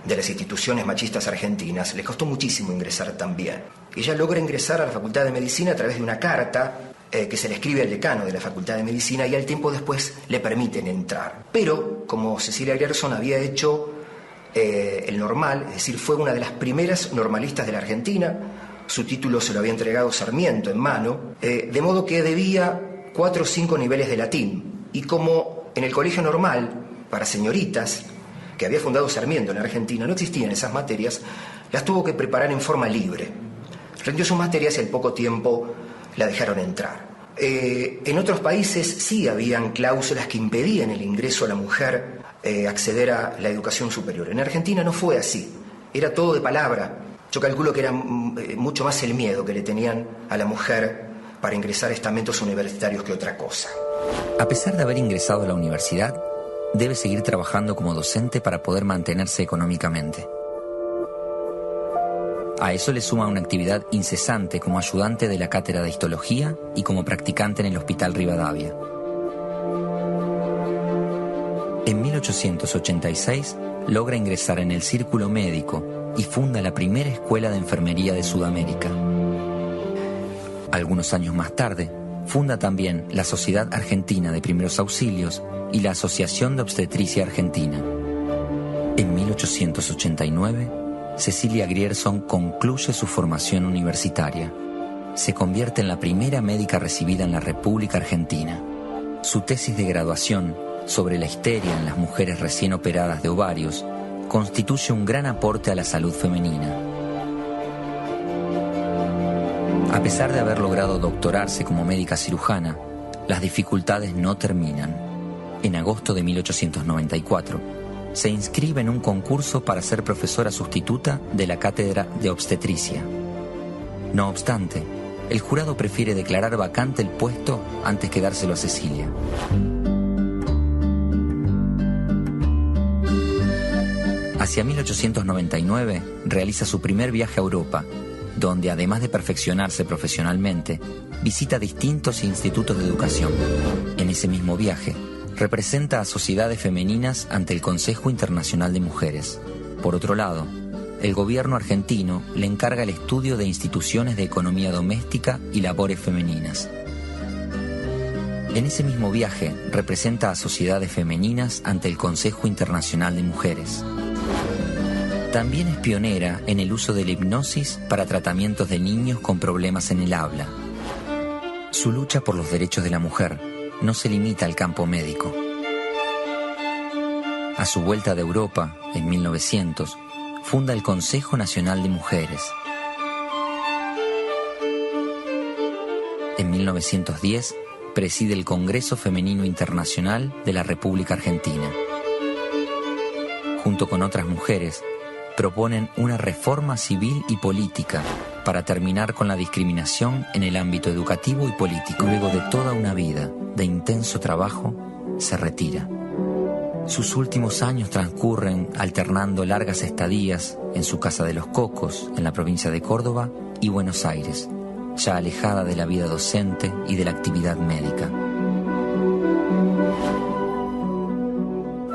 de las instituciones machistas argentinas. Le costó muchísimo ingresar también. Ella logra ingresar a la Facultad de Medicina a través de una carta que se le escribe al decano de la Facultad de Medicina y al tiempo después le permiten entrar. Pero, como Cecilia Grierson había hecho el normal, es decir, fue una de las primeras normalistas de la Argentina, su título se lo había entregado Sarmiento en mano, de modo que debía 4 o 5 niveles de latín. Y como en el colegio normal, para señoritas, que había fundado Sarmiento en Argentina, no existían esas materias, las tuvo que preparar en forma libre. Rindió sus materias y al poco tiempo la dejaron entrar. En otros países sí habían cláusulas que impedían el ingreso a la mujer acceder a la educación superior. En Argentina no fue así, era todo de palabra. Yo calculo que era mucho más el miedo que le tenían a la mujer para ingresar a estamentos universitarios que otra cosa. A pesar de haber ingresado a la universidad, debe seguir trabajando como docente para poder mantenerse económicamente. A eso le suma una actividad incesante como ayudante de la cátedra de histología y como practicante en el Hospital Rivadavia. En 1886 logra ingresar en el círculo médico y funda la primera escuela de enfermería de Sudamérica. Algunos años más tarde, funda también la Sociedad Argentina de Primeros Auxilios y la Asociación de Obstetricia Argentina. En 1889, Cecilia Grierson concluye su formación universitaria. Se convierte en la primera médica recibida en la República Argentina. Su tesis de graduación sobre la histeria en las mujeres recién operadas de ovarios constituye un gran aporte a la salud femenina. A pesar de haber logrado doctorarse como médica cirujana, las dificultades no terminan. En agosto de 1894, se inscribe en un concurso para ser profesora sustituta de la cátedra de obstetricia. No obstante, el jurado prefiere declarar vacante el puesto antes que dárselo a Cecilia. Hacia 1899 realiza su primer viaje a Europa, donde además de perfeccionarse profesionalmente, visita distintos institutos de educación. En ese mismo viaje, representa a sociedades femeninas ante el Consejo Internacional de Mujeres. Por otro lado, el gobierno argentino le encarga el estudio de instituciones de economía doméstica y labores femeninas. En ese mismo viaje, representa a sociedades femeninas ante el Consejo Internacional de Mujeres. También es pionera en el uso de la hipnosis para tratamientos de niños con problemas en el habla. Su lucha por los derechos de la mujer no se limita al campo médico. A su vuelta de Europa, en 1900, funda el Consejo Nacional de Mujeres. En 1910, preside el Congreso Femenino Internacional de la República Argentina. Junto con otras mujeres, proponen una reforma civil y política para terminar con la discriminación en el ámbito educativo y político. Luego de toda una vida de intenso trabajo, se retira. Sus últimos años transcurren alternando largas estadías en su casa de Los Cocos, en la provincia de Córdoba, y Buenos Aires, ya alejada de la vida docente y de la actividad médica.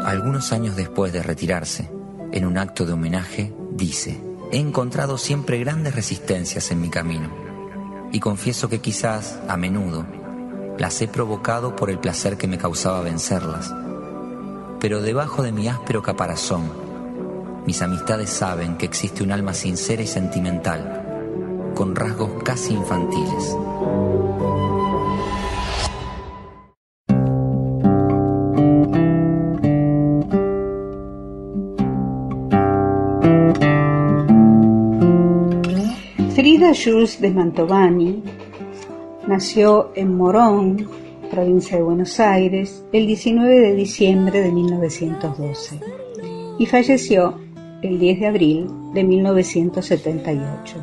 Algunos años después de retirarse, en un acto de homenaje, dice: «He encontrado siempre grandes resistencias en mi camino, y confieso que quizás, a menudo, las he provocado por el placer que me causaba vencerlas. Pero debajo de mi áspero caparazón, mis amistades saben que existe un alma sincera y sentimental, con rasgos casi infantiles». Frida Jules de Mantovani nació en Morón, provincia de Buenos Aires, el 19 de diciembre de 1912 y falleció el 10 de abril de 1978.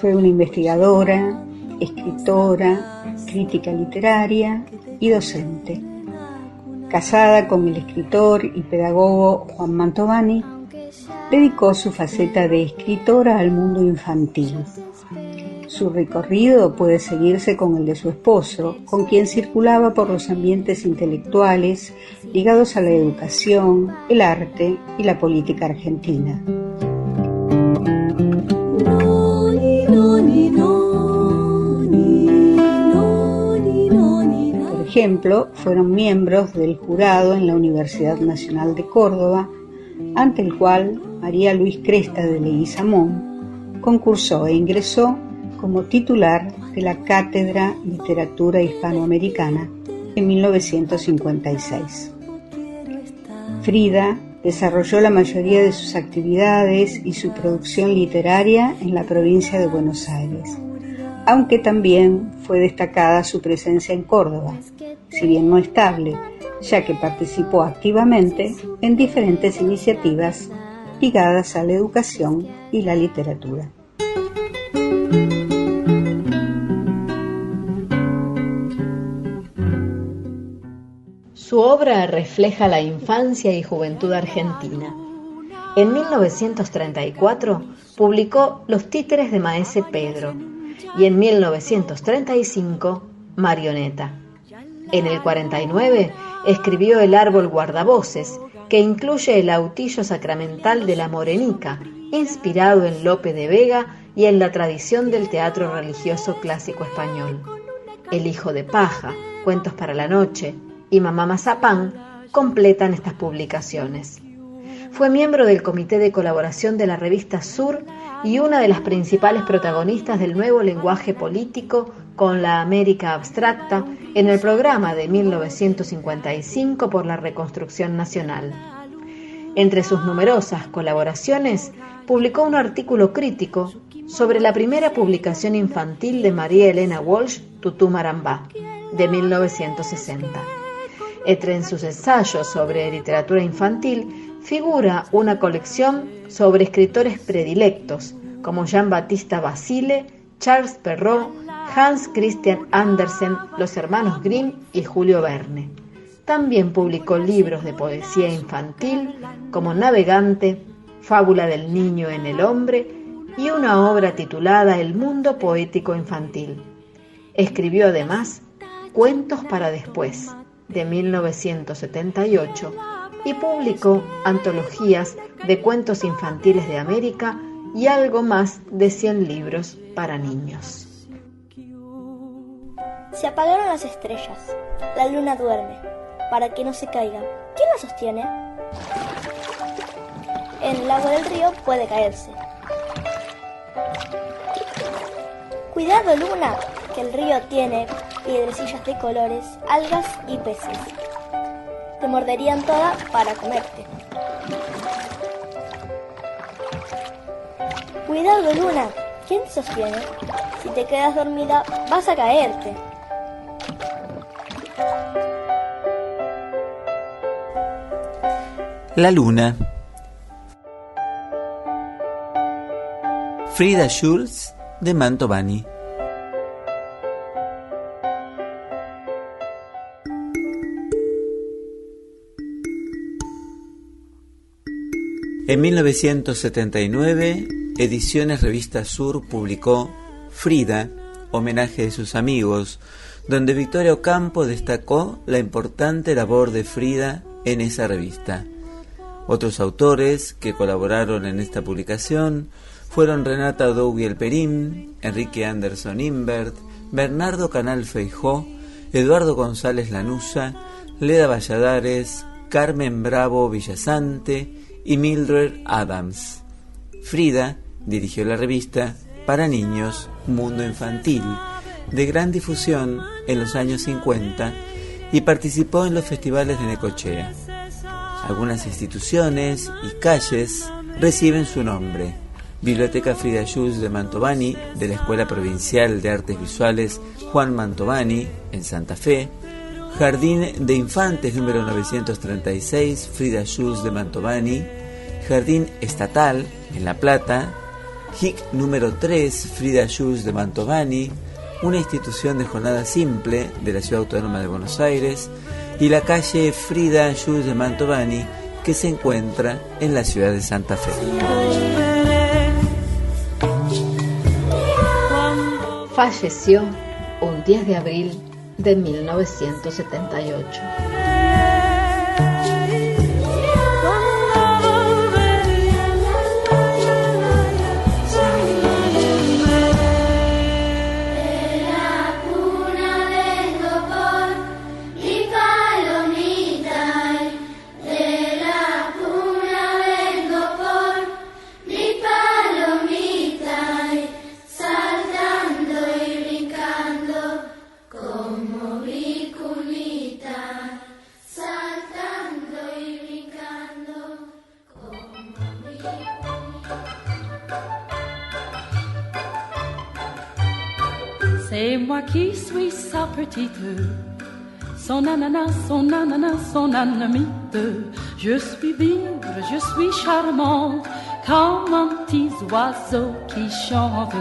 Fue una investigadora, escritora, crítica literaria y docente. Casada con el escritor y pedagogo Juan Mantovani, dedicó su faceta de escritora al mundo infantil. Su recorrido puede seguirse con el de su esposo, con quien circulaba por los ambientes intelectuales ligados a la educación, el arte y la política argentina. Por ejemplo, fueron miembros del jurado en la Universidad Nacional de Córdoba, ante el cual María Luis Cresta de Leguizamón concursó e ingresó como titular de la Cátedra Literatura Hispanoamericana en 1956. Frida desarrolló la mayoría de sus actividades y su producción literaria en la provincia de Buenos Aires, aunque también fue destacada su presencia en Córdoba, si bien no estable, ya que participó activamente en diferentes iniciativas ligadas a la educación y la literatura. Su obra refleja la infancia y juventud argentina. En 1934 publicó Los títeres de Maese Pedro y en 1935 Marioneta. En el 49 escribió El árbol guardavoces, que incluye el autillo sacramental de la Morenica, inspirado en Lope de Vega y en la tradición del teatro religioso clásico español. El hijo de paja, Cuentos para la noche y Mamá Mazapán completan estas publicaciones. Fue miembro del comité de colaboración de la revista Sur y una de las principales protagonistas del nuevo lenguaje político con la América abstracta en el programa de 1955 por la Reconstrucción Nacional. Entre sus numerosas colaboraciones, publicó un artículo crítico sobre la primera publicación infantil de María Elena Walsh, Tutú Marambá, de 1960. Entre sus ensayos sobre literatura infantil figura una colección sobre escritores predilectos como Jean-Baptiste Basile, Charles Perrault, Hans Christian Andersen, los hermanos Grimm y Julio Verne. También publicó libros de poesía infantil como Navegante, Fábula del niño en el hombre y una obra titulada El mundo poético infantil. Escribió además Cuentos para después, de 1978, y publicó antologías de cuentos infantiles de América y algo más de 100 libros para niños. Se apagaron las estrellas, la luna duerme, para que no se caiga. ¿Quién la sostiene? En el agua del río puede caerse. Cuidado, luna, que el río tiene piedrecillas de colores, algas y peces. Te morderían toda para comerte. Cuidado, luna, ¿quién te sostiene? Si te quedas dormida, vas a caerte. La luna. Frida Schulz de Mantovani. En 1979, Ediciones Revista Sur publicó Frida, homenaje de sus amigos, donde Victoria Ocampo destacó la importante labor de Frida en esa revista. Otros autores que colaboraron en esta publicación fueron Renata Dougiel-Perín, Enrique Anderson Imbert, Bernardo Canal Feijó, Eduardo González Lanuza, Leda Valladares, Carmen Bravo Villasante y Mildred Adams. Frida dirigió la revista para niños Mundo Infantil, de gran difusión en los años 50, y participó en los festivales de Necochea. Algunas instituciones y calles reciben su nombre: Biblioteca Frida Schulz de Mantovani, de la Escuela Provincial de Artes Visuales Juan Mantovani, en Santa Fe; Jardín de Infantes número 936, Frida Schulz de Mantovani; Jardín Estatal, en La Plata; JIC número 3, Frida Schulz de Mantovani, una institución de jornada simple de la Ciudad Autónoma de Buenos Aires; y la calle Frida Schulz de Mantovani, que se encuentra en la ciudad de Santa Fe. Falleció un 10 de abril de 1978. C'est moi qui suis sa petite, son ananas, son ananas, son anamite. Je suis vive, je suis charmante, comme un petit oiseau qui chante.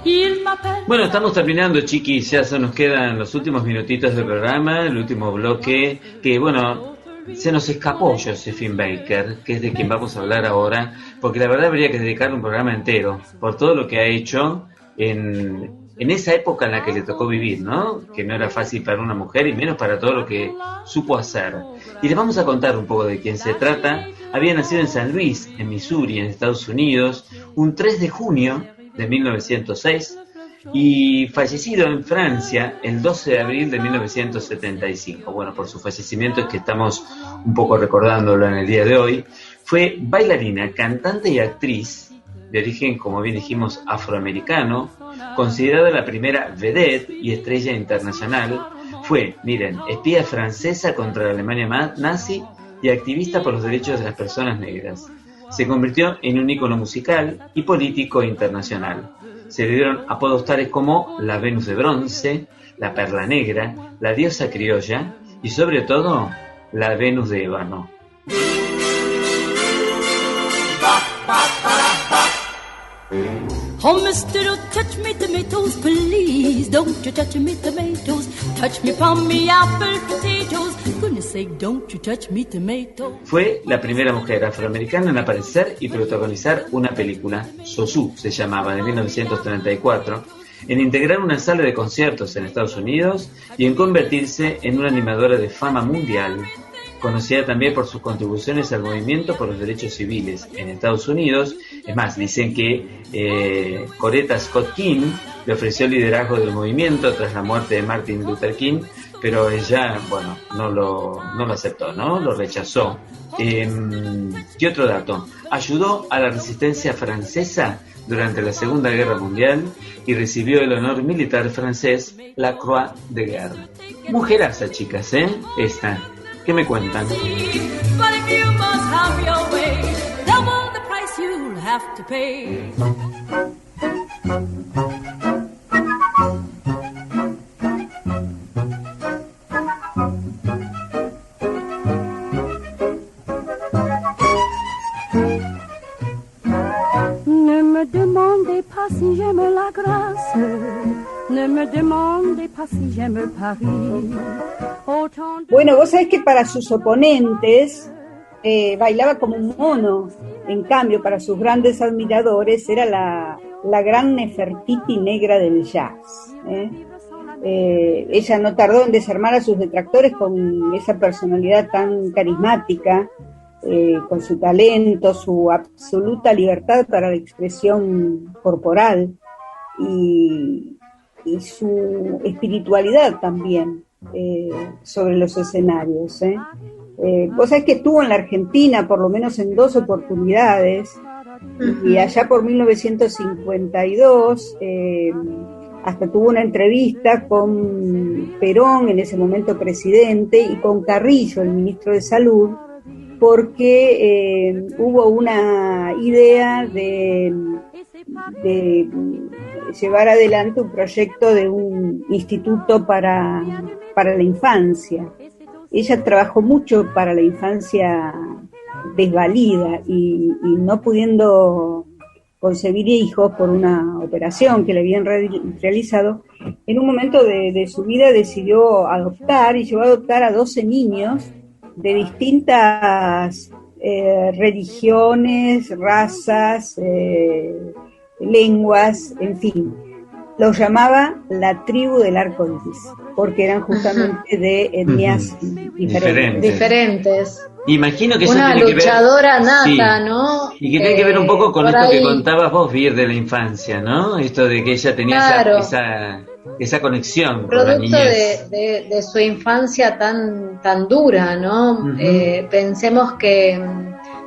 Il m'appelle... Bueno, estamos terminando, chiquis, ya se nos quedan los últimos minutitos del programa, el último bloque, que bueno, se nos escapó Josephine Baker, que es de quien vamos a hablar ahora, porque la verdad habría que dedicarle un programa entero por todo lo que ha hecho en esa época en la que le tocó vivir, ¿no? Que no era fácil para una mujer y menos para todo lo que supo hacer. Y les vamos a contar un poco de quién se trata. Había nacido en San Luis, en Missouri, en Estados Unidos, un 3 de junio de 1906 y fallecido en Francia el 12 de abril de 1975. Bueno, por su fallecimiento es que estamos un poco recordándolo en el día de hoy. Fue bailarina, cantante y actriz de origen, como bien dijimos, afroamericano, considerada la primera vedette y estrella internacional. Fue, miren, espía francesa contra la Alemania nazi y activista por los derechos de las personas negras. Se convirtió en un ícono musical y político internacional. Se le dieron apodos tales como la Venus de bronce, la Perla Negra, la diosa criolla y sobre todo la Venus de ébano. Oh, mister, don't touch me tomatoes, please. Don't you touch me tomatoes. Touch me from me apple potatoes. Goodness sake, don't you touch me tomatoes. Fue la primera mujer afroamericana en aparecer y protagonizar una película, Zouzou se llamaba, de 1934, en integrar una sala de conciertos en Estados Unidos y en convertirse en una animadora de fama mundial, conocida también por sus contribuciones al movimiento por los derechos civiles en Estados Unidos. Es más, dicen que Coretta Scott King le ofreció el liderazgo del movimiento tras la muerte de Martin Luther King, pero ella, bueno, no lo aceptó, ¿no? Lo rechazó. ¿Qué otro dato? Ayudó a la resistencia francesa durante la Segunda Guerra Mundial y recibió el honor militar francés, la Croix de Guerre. Mujeraza, chicas, ¿eh? Esta. ¿Qué me cuentan? But if you must have your way, double the price you'll have to pay. Ne me demandez pas si j'aime la Grâce, ne me demandez pas si j'aime Paris. Bueno, vos sabés que para sus oponentes bailaba como un mono. En cambio, para sus grandes admiradores era la gran Nefertiti negra del jazz. Ella no tardó en desarmar a sus detractores con esa personalidad tan carismática, con su talento, su absoluta libertad para la expresión corporal y su espiritualidad también. Sobre los escenarios. Vos sabés que estuvo en la Argentina por lo menos en 2 oportunidades, y allá por 1952 hasta tuvo una entrevista con Perón, en ese momento presidente, y con Carrillo, el ministro de Salud, porque hubo una idea de llevar adelante un proyecto de un instituto para la infancia. Ella trabajó mucho para la infancia desvalida y no pudiendo concebir hijos por una operación que le habían realizado, en un momento de su vida decidió adoptar y llegó a adoptar a 12 niños de distintas religiones, razas, lenguas, en fin. Los llamaba la tribu del arco iris, porque eran justamente de etnias diferentes. Imagino que una eso tiene luchadora que ver, nata, sí, ¿no? Y que tiene que ver un poco con esto ahí que contabas vos, Vir, de la infancia, ¿no? Esto de que ella tenía claro, esa conexión con la producto niñez. de su infancia tan dura, ¿no? Uh-huh. Pensemos que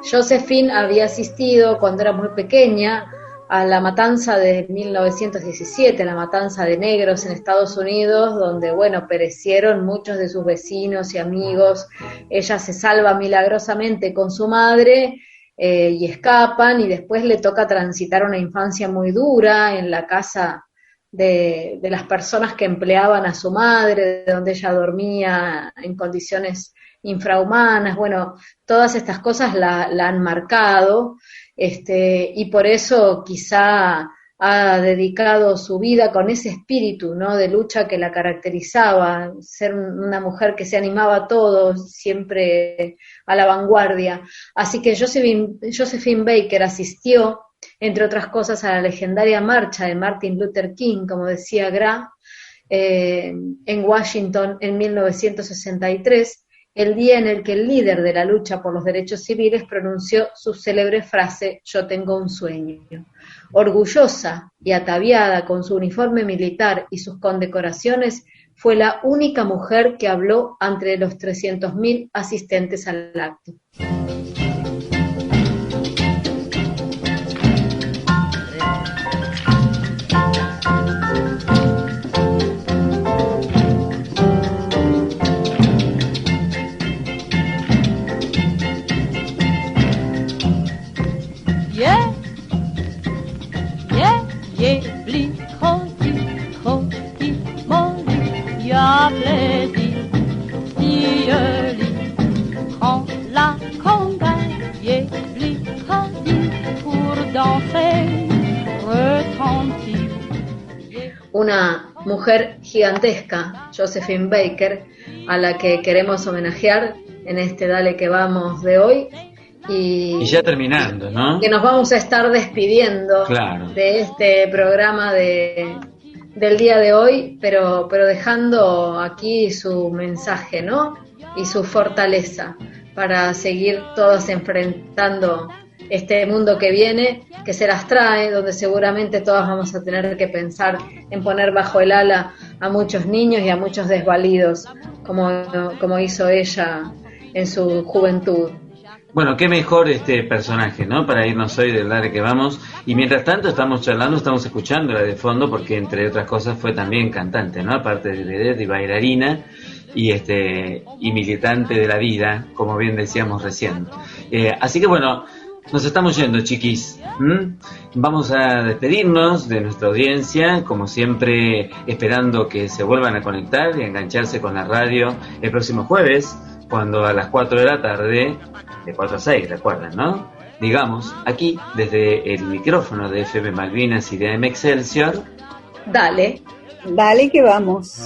Josephine había asistido cuando era muy pequeña a la matanza de 1917, la matanza de negros en Estados Unidos, donde, bueno, perecieron muchos de sus vecinos y amigos. Ella se salva milagrosamente con su madre y escapan, y después le toca transitar una infancia muy dura en la casa de las personas que empleaban a su madre, donde ella dormía en condiciones infrahumanas. Bueno, todas estas cosas la han marcado. Y por eso quizá ha dedicado su vida con ese espíritu, ¿no?, de lucha que la caracterizaba, ser una mujer que se animaba a todo, siempre a la vanguardia. Así que Josephine Baker asistió, entre otras cosas, a la legendaria marcha de Martin Luther King, como decía Gra, en Washington en 1963, el día en el que el líder de la lucha por los derechos civiles pronunció su célebre frase: "Yo tengo un sueño". Orgullosa y ataviada con su uniforme militar y sus condecoraciones, fue la única mujer que habló ante los 300.000 asistentes al acto. Una mujer gigantesca, Josephine Baker, a la que queremos homenajear en este Dale que Vamos de hoy. Y ya terminando, ¿no? Que nos vamos a estar despidiendo, claro, de este programa del día de hoy, pero dejando aquí su mensaje, ¿no? Y su fortaleza para seguir todas enfrentando este mundo que viene, que se las trae, donde seguramente todas vamos a tener que pensar en poner bajo el ala a muchos niños y a muchos desvalidos, como hizo ella en su juventud. Bueno, qué mejor este personaje, ¿no?, para irnos hoy del Dale que Vamos. Y mientras tanto estamos charlando, estamos escuchándola de fondo, porque entre otras cosas fue también cantante, ¿no?, aparte de vedette y bailarina, y militante de la vida, como bien decíamos recién. Así que bueno, nos estamos yendo, chiquis. Vamos a despedirnos de nuestra audiencia, como siempre, esperando que se vuelvan a conectar y a engancharse con la radio el próximo jueves, cuando a las 4 de la tarde, de 4 a 6, recuerden, ¿no?, digamos, aquí, desde el micrófono de FM Malvinas y de AM Excelsior, Dale. Dale que vamos.